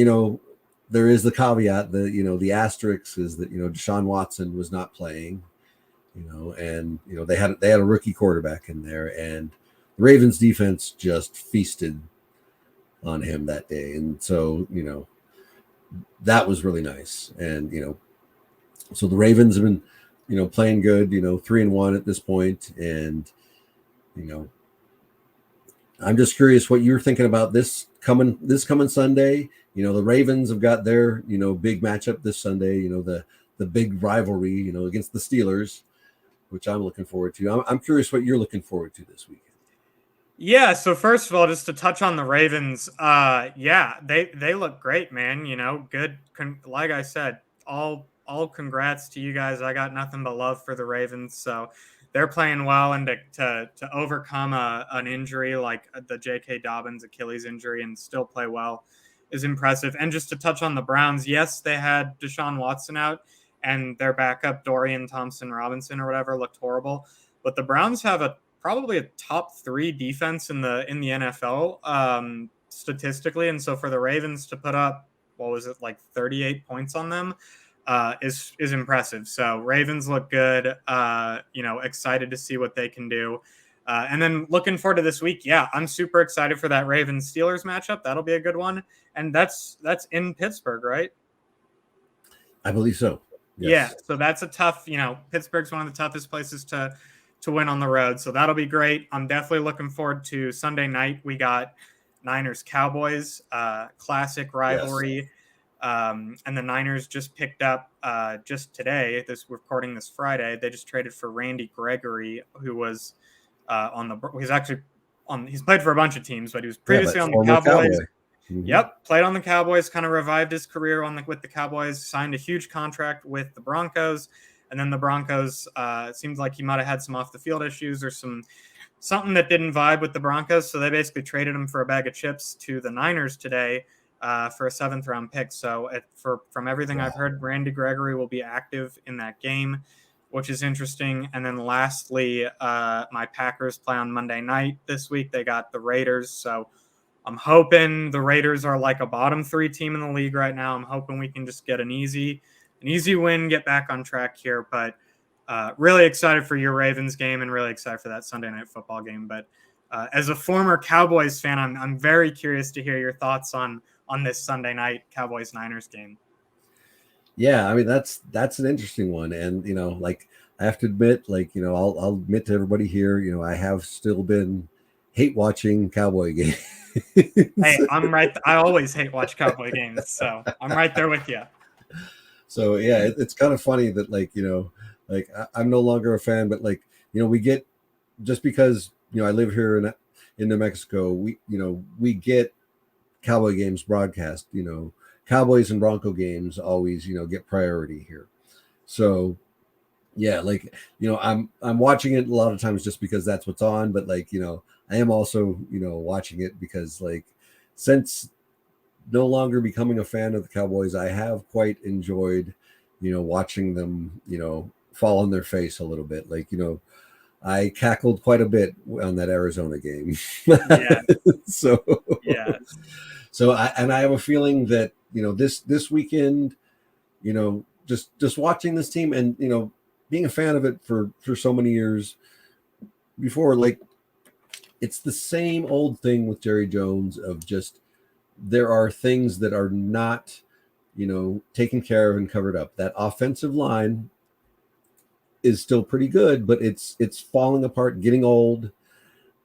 there is the caveat, the asterisk is that, Deshaun Watson was not playing, and, they had a rookie quarterback in there, and the Ravens defense just feasted on him that day. And so, that was really nice. And, so the Ravens have been, playing good, 3-1 at this point. And, I'm just curious what you're thinking about this coming Sunday. The Ravens have got their, big matchup this Sunday, the big rivalry, against the Steelers, which I'm looking forward to. I'm curious what you're looking forward to this weekend. Yeah, so first of all, just to touch on the Ravens, they look great, man. Good. Like I said, all congrats to you guys. I got nothing but love for the Ravens. So they're playing well, and to overcome an injury like the J.K. Dobbins Achilles injury and still play well is impressive. And just to touch on the Browns, yes, they had Deshaun Watson out, and their backup Dorian Thompson-Robinson or whatever looked horrible. But the Browns have probably a top 3 defense in the NFL statistically. And so for the Ravens to put up, what was it, like 38 points on them is impressive. So Ravens look good, excited to see what they can do. And then looking forward to this week. Yeah, I'm super excited for that Ravens Steelers matchup. That'll be a good one. And that's in Pittsburgh, right? I believe so. Yes. Yeah. So that's a tough, Pittsburgh's one of the toughest places to win on the road. So that'll be great. I'm definitely looking forward to Sunday night. We got Niners Cowboys, classic rivalry. Yes. And the Niners just picked up just today, recording this Friday, they just traded for Randy Gregory, who was he's played for a bunch of teams, but he was previously on the Cowboys. Mm-hmm. Yep. Played on the Cowboys, kind of revived his career with the Cowboys, signed a huge contract with the Broncos. And then the Broncos, seems like he might have had some off the field issues or something that didn't vibe with the Broncos. So they basically traded him for a bag of chips to the Niners today for a 7th round pick. So from everything I've heard, Randy Gregory will be active in that game, which is interesting. And then lastly, my Packers play on Monday night this week. They got the Raiders. So I'm hoping the Raiders are like a bottom 3 team in the league right now. I'm hoping we can just get an easy win, get back on track here. But really excited for your Ravens game and really excited for that Sunday night football game. But as a former Cowboys fan, I'm very curious to hear your thoughts on this Sunday night Cowboys-Niners game. Yeah, I mean, that's an interesting one. And, like I have to admit, like, I'll admit to everybody here, I have still been hate watching Cowboy games. Hey, I'm right. I always hate watch Cowboy games, so I'm right there with you. So yeah, it's kind of funny that like I'm no longer a fan, but like we get just because I live here in New Mexico, we get Cowboy games broadcast. Cowboys and Bronco games always get priority here. So yeah, like I'm watching it a lot of times just because that's what's on, but like I am also watching it because like since no longer becoming a fan of the Cowboys, I have quite enjoyed watching them fall on their face a little bit. Like I cackled quite a bit on that Arizona game. Yeah, so yeah, so I have a feeling that this weekend, just watching this team and being a fan of it for so many years before, like it's the same old thing with Jerry Jones of just there are things that are not taken care of and covered up. That offensive line is still pretty good, but it's falling apart, getting old,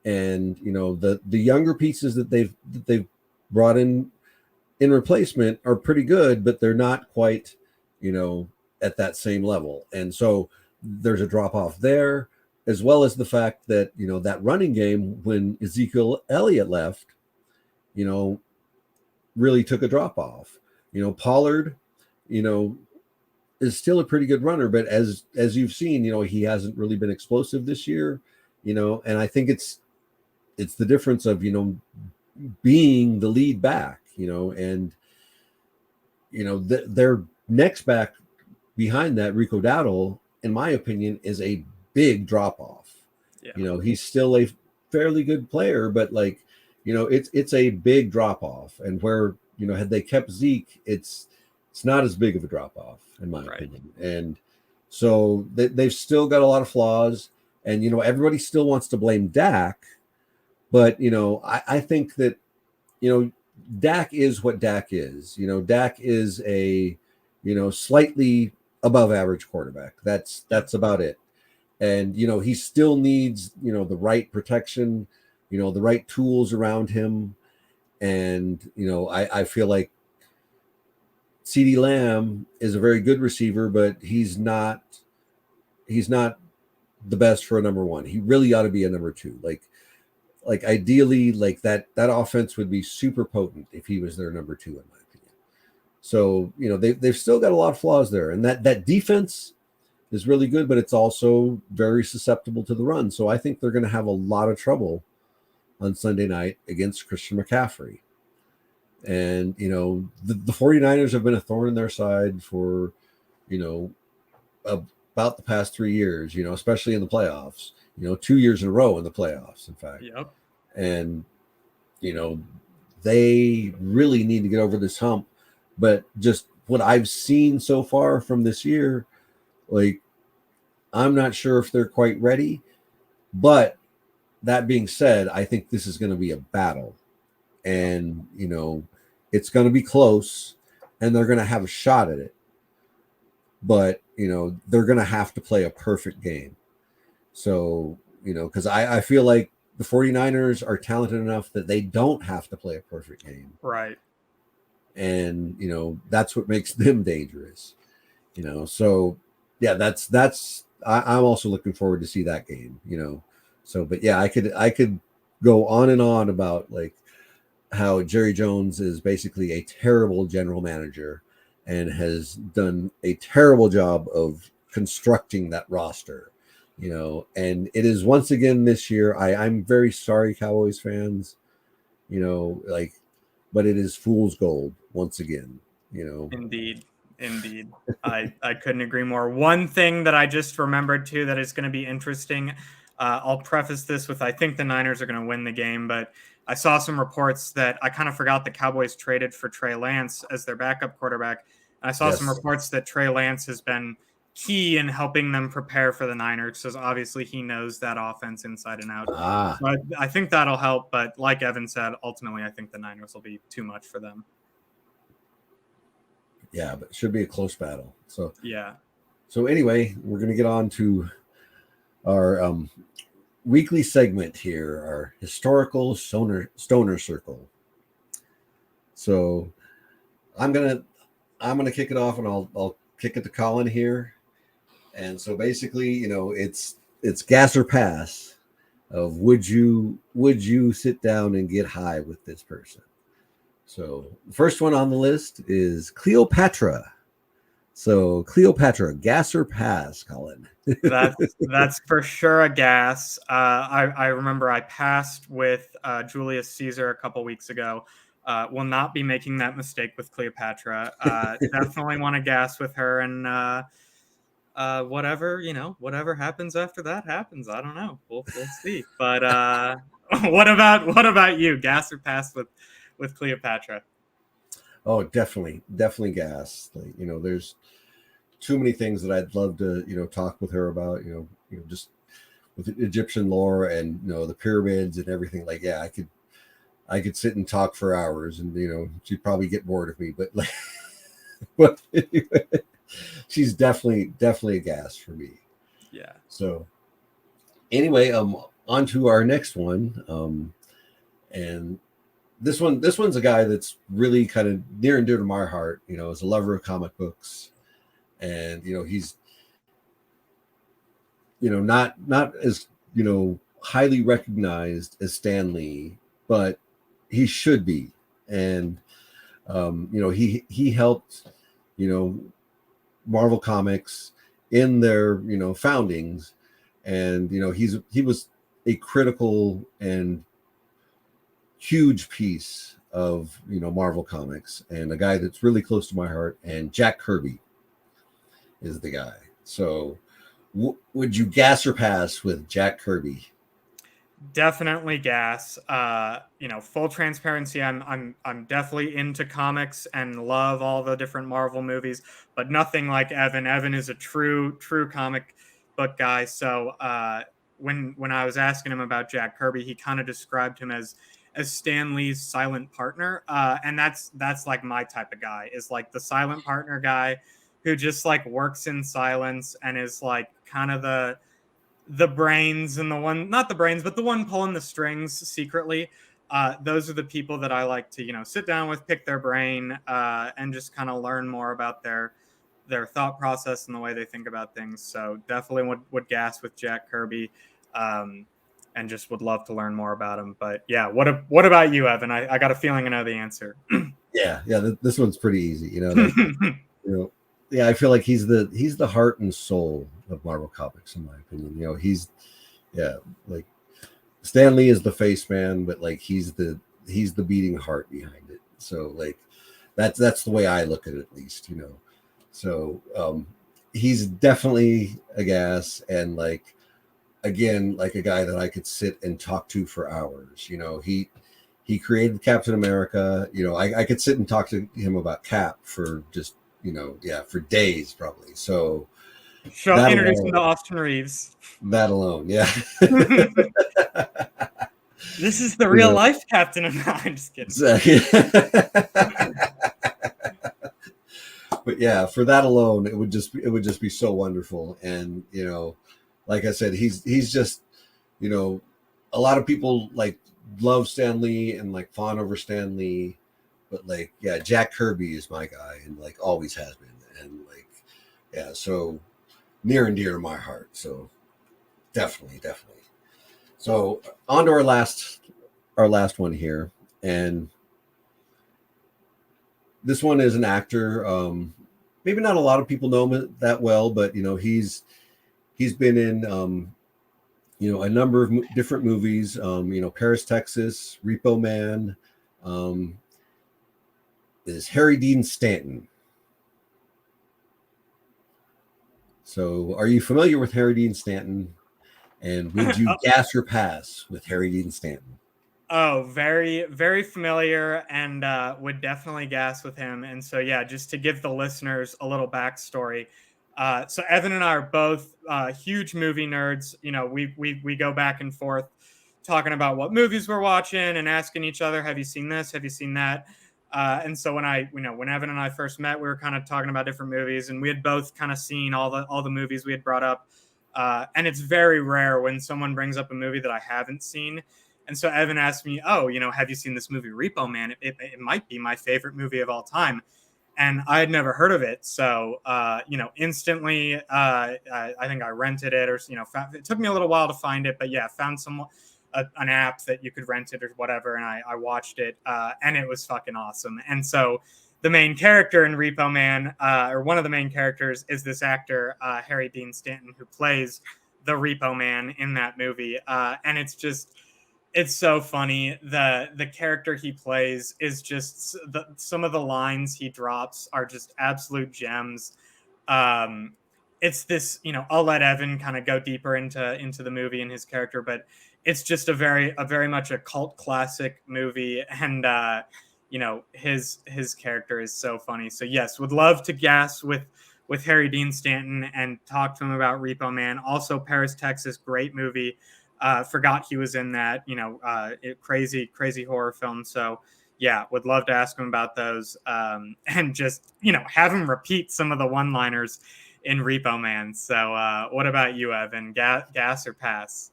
and the younger pieces that they've brought in replacement are pretty good, but they're not quite at that same level. And so there's a drop off there, as well as the fact that that running game when Ezekiel Elliott left, really took a drop off. Pollard, you know, is still a pretty good runner, but as you've seen, he hasn't really been explosive this year. And I think it's the difference of being the lead back, and their next back behind that, Rico Dowdle, in my opinion, is a big drop off. yeah. He's still a fairly good player, but like, it's a big drop off. And where, had they kept Zeke, it's not as big of a drop off, in my opinion. And so they've still got a lot of flaws. And, everybody still wants to blame Dak. But, I think that, Dak is what Dak is. Dak is a, slightly above average quarterback. That's about it. And, he still needs, the right protection, the right tools around him. And, I feel like CeeDee Lamb is a very good receiver, but he's not the best for a number one. He really ought to be a number two. Like ideally, like that offense would be super potent if he was their number two, in my opinion. So, they've still got a lot of flaws there. And that defense is really good, but it's also very susceptible to the run. So I think they're going to have a lot of trouble on Sunday night against Christian McCaffrey. And, the 49ers have been a thorn in their side for, about the past 3 years, especially in the playoffs, 2 years in a row in the playoffs, in fact. Yep. And, they really need to get over this hump. But just what I've seen so far from this year, like, I'm not sure if they're quite ready. But that being said, I think this is going to be a battle. And, it's going to be close and they're going to have a shot at it. But, they're going to have to play a perfect game. So, because I feel like the 49ers are talented enough that they don't have to play a perfect game. Right. And, that's what makes them dangerous. So, yeah, I'm also looking forward to see that game, So, but yeah, I could go on and on about like how Jerry Jones is basically a terrible general manager and has done a terrible job of constructing that roster, and it is once again this year. I'm very sorry, Cowboys fans, but it is fool's gold once again, Indeed. I couldn't agree more. One thing that I just remembered too that is going to be interesting. I'll preface this with I think the Niners are going to win the game, but I saw some reports that I kind of forgot the Cowboys traded for Trey Lance as their backup quarterback. And I saw some reports that Trey Lance has been key in helping them prepare for the Niners, because obviously he knows that offense inside and out. So I think that'll help, but like Evan said, ultimately I think the Niners will be too much for them. Yeah, but it should be a close battle. So yeah. So anyway, we're going to get on to our weekly segment here, our historical stoner circle. So I'm gonna kick it off, and I'll kick it to Colin here. And so basically, it's gas or pass of would you sit down and get high with this person? So the first one on the list is Cleopatra. So Cleopatra, gas or pass, Colin? That's for sure a gas. I remember I passed with Julius Caesar a couple weeks ago. Will not be making that mistake with Cleopatra. Definitely want to gas with her, and whatever happens after that happens. I don't know. We'll see. But what about you? Gas or pass with Cleopatra? Oh, definitely gas. Like, there's too many things that I'd love to, talk with her about, just with Egyptian lore and, the pyramids and everything. Like, yeah, I could sit and talk for hours, and, she'd probably get bored of me, but like, but anyway, she's definitely a gas for me. Yeah. So anyway, on to our next one. And this one's a guy that's really kind of near and dear to my heart, as a lover of comic books. And he's not as highly recognized as Stan Lee, but he should be. And he helped Marvel Comics in their foundings, and he was a critical and huge piece of Marvel Comics, and a guy that's really close to my heart. And Jack Kirby is the guy. So would you gas or pass with Jack Kirby? Definitely gas. Full transparency, I'm definitely into comics and love all the different Marvel movies, but nothing like Evan. Evan is a true comic book guy. So when I was asking him about Jack Kirby, he kind of described him as Stan Lee's silent partner, and that's like my type of guy, is like the silent partner guy who just like works in silence and is like kind of the brains, and the one, not the brains, but the one pulling the strings secretly. Those are the people that I like to, sit down with, pick their brain, and just kind of learn more about their thought process and the way they think about things. So definitely would gas with Jack Kirby, and just would love to learn more about him. But yeah, what about you, Evan? I got a feeling I know the answer. Yeah. This one's pretty easy. Yeah, I feel like he's the heart and soul of Marvel Comics, in my opinion. He's like Stan Lee is the face man, but like he's the beating heart behind it. So like that's the way I look at it, at least. So he's definitely a gas, and like, again, like a guy that I could sit and talk to for hours. He created Captain America. I could sit and talk to him about Cap for just for days probably. So Introduce him to Austin Reeves. That alone, yeah. This is the real life Captain America. I'm just kidding. But yeah, for that alone, it would just be so wonderful. And like I said, he's just a lot of people like love Stan Lee and like fawn over Stan Lee, but like, yeah, Jack Kirby is my guy, and like always has been. And like, yeah, so near and dear to my heart. So definitely. So on to our last one here, and this one is an actor. Maybe not a lot of people know him that well, but he's been in a number of different movies. Paris, Texas, Repo Man. Is Harry Dean Stanton. So are you familiar with Harry Dean Stanton? And would you gas or pass with Harry Dean Stanton? Oh, very, very familiar, and would definitely gas with him. And so, yeah, just to give the listeners a little backstory. So Evan and I are both huge movie nerds. We go back and forth talking about what movies we're watching and asking each other, have you seen this? Have you seen that? And so when Evan and I first met, we were kind of talking about different movies, and we had both kind of seen all the movies we had brought up. And it's very rare when someone brings up a movie that I haven't seen. And so Evan asked me, "Oh, have you seen this movie Repo Man? It might be my favorite movie of all time." And I had never heard of it. So, instantly, I think I rented it, or, it took me a little while to find it, but yeah, found an app that you could rent it or whatever. And I watched it, and it was fucking awesome. And so the main character in Repo Man, or one of the main characters, is this actor, Harry Dean Stanton, who plays the Repo Man in that movie. And it's so funny. The character he plays is just some of the lines he drops are just absolute gems. It's this, I'll let Evan kind of go deeper into the movie and his character, but it's just a very much a cult classic movie, and his character is so funny. So yes, would love to gas with Harry Dean Stanton and talk to him about Repo Man. Also, Paris, Texas, great movie. Forgot he was in that, crazy horror film. So yeah, would love to ask him about those, and just, have him repeat some of the one-liners in Repo Man. So what about you, Evan? Gas or pass?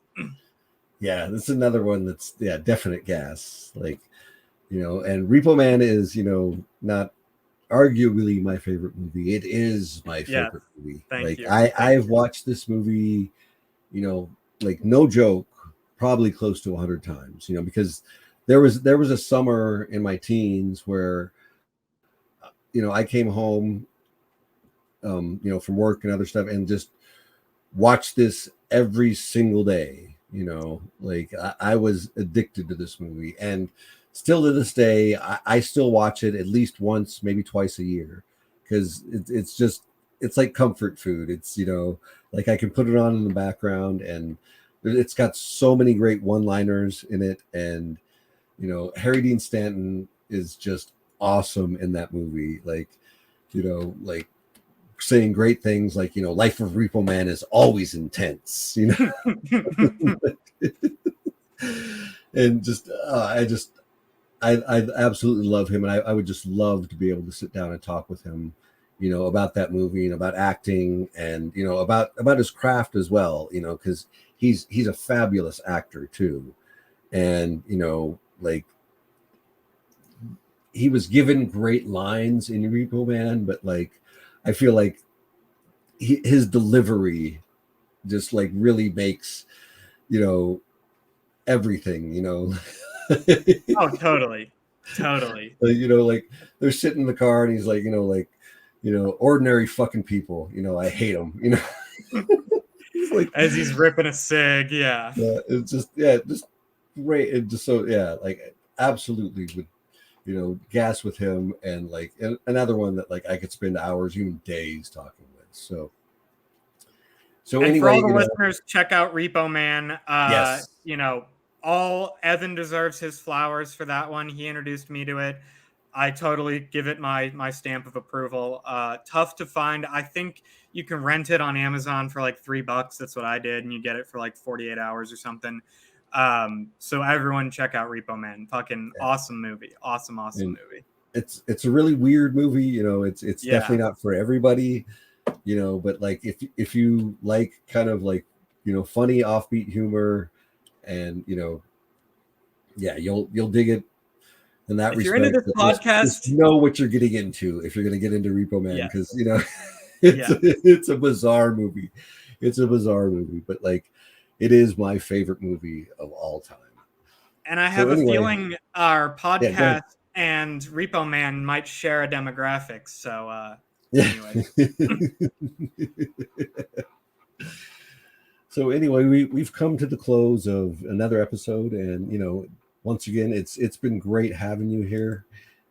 Yeah, this is another one that's definite gas. Like, and Repo Man is, not arguably my favorite movie. It is my favorite movie. Thank you. I've watched this movie, like no joke, probably close to 100 times, because there was a summer in my teens where, I came home, from work and other stuff, and just watched this every single day. Like I was addicted to this movie, and still to this day, I still watch it at least once, maybe twice a year, because it's like comfort food. It's, like I can put it on in the background, and it's got so many great one-liners in it. And, Harry Dean Stanton is just awesome in that movie. Like, like saying great things like, life of Repo Man is always intense, and just, I absolutely love him. And I would just love to be able to sit down and talk with him, about that movie and about acting, and, about his craft as well, because he's a fabulous actor too. And, like he was given great lines in Repo Man, but like, I feel like his delivery just like really makes, everything, Oh, totally. Like they're sitting in the car and he's like, ordinary fucking people, I hate them, like, as he's ripping a cig. Yeah. It's just, just great. It just, so, like absolutely would, gas with him. And like another one that like I could spend hours, even days talking with. So and anyway, for all the listeners, check out Repo Man. Yes. All Evan deserves his flowers for that one. He introduced me to it. I totally give it my stamp of approval. Tough to find. I think you can rent it on Amazon for like $3. That's what I did, and you get it for like 48 hours or something. So everyone check out Repo Man. Fucking awesome movie. Awesome movie. It's a really weird movie. It's definitely not for everybody. But like if you like kind of like, funny offbeat humor, and you'll dig it in that if respect. You're into this podcast, just know what you're getting into if you're going to get into Repo Man, because it's a bizarre movie. It's a bizarre movie, but like it is my favorite movie of all time. And I have a feeling our podcast and Repo Man might share a demographic. So anyway. So anyway, we've come to the close of another episode, and once again, it's been great having you here,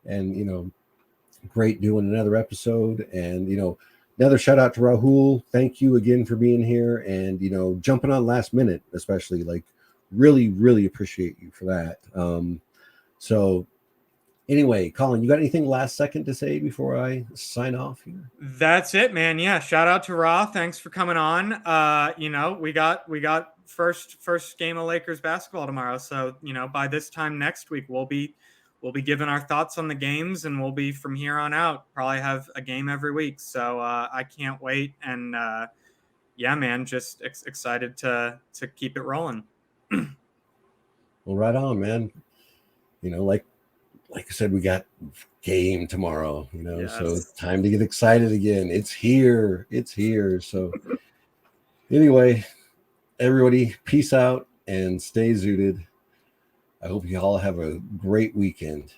and great doing another episode, and another shout out to Rahul. Thank you again for being here, and jumping on last minute, especially, like really appreciate you for that. So anyway, Colin, you got anything last second to say before I sign off here? That's it, man. Yeah. Shout out to Ra. Thanks for coming on. We got first game of Lakers basketball tomorrow. So, by this time next week, we'll be we'll be giving our thoughts on the games, and we'll be from here on out probably have a game every week. So I can't wait, and yeah, man, just excited to keep it rolling. Well, right on, man. Like I said, we got game tomorrow, so Yes. time to get excited again. It's here. So anyway, everybody, peace out and stay zooted. I hope you all have a great weekend.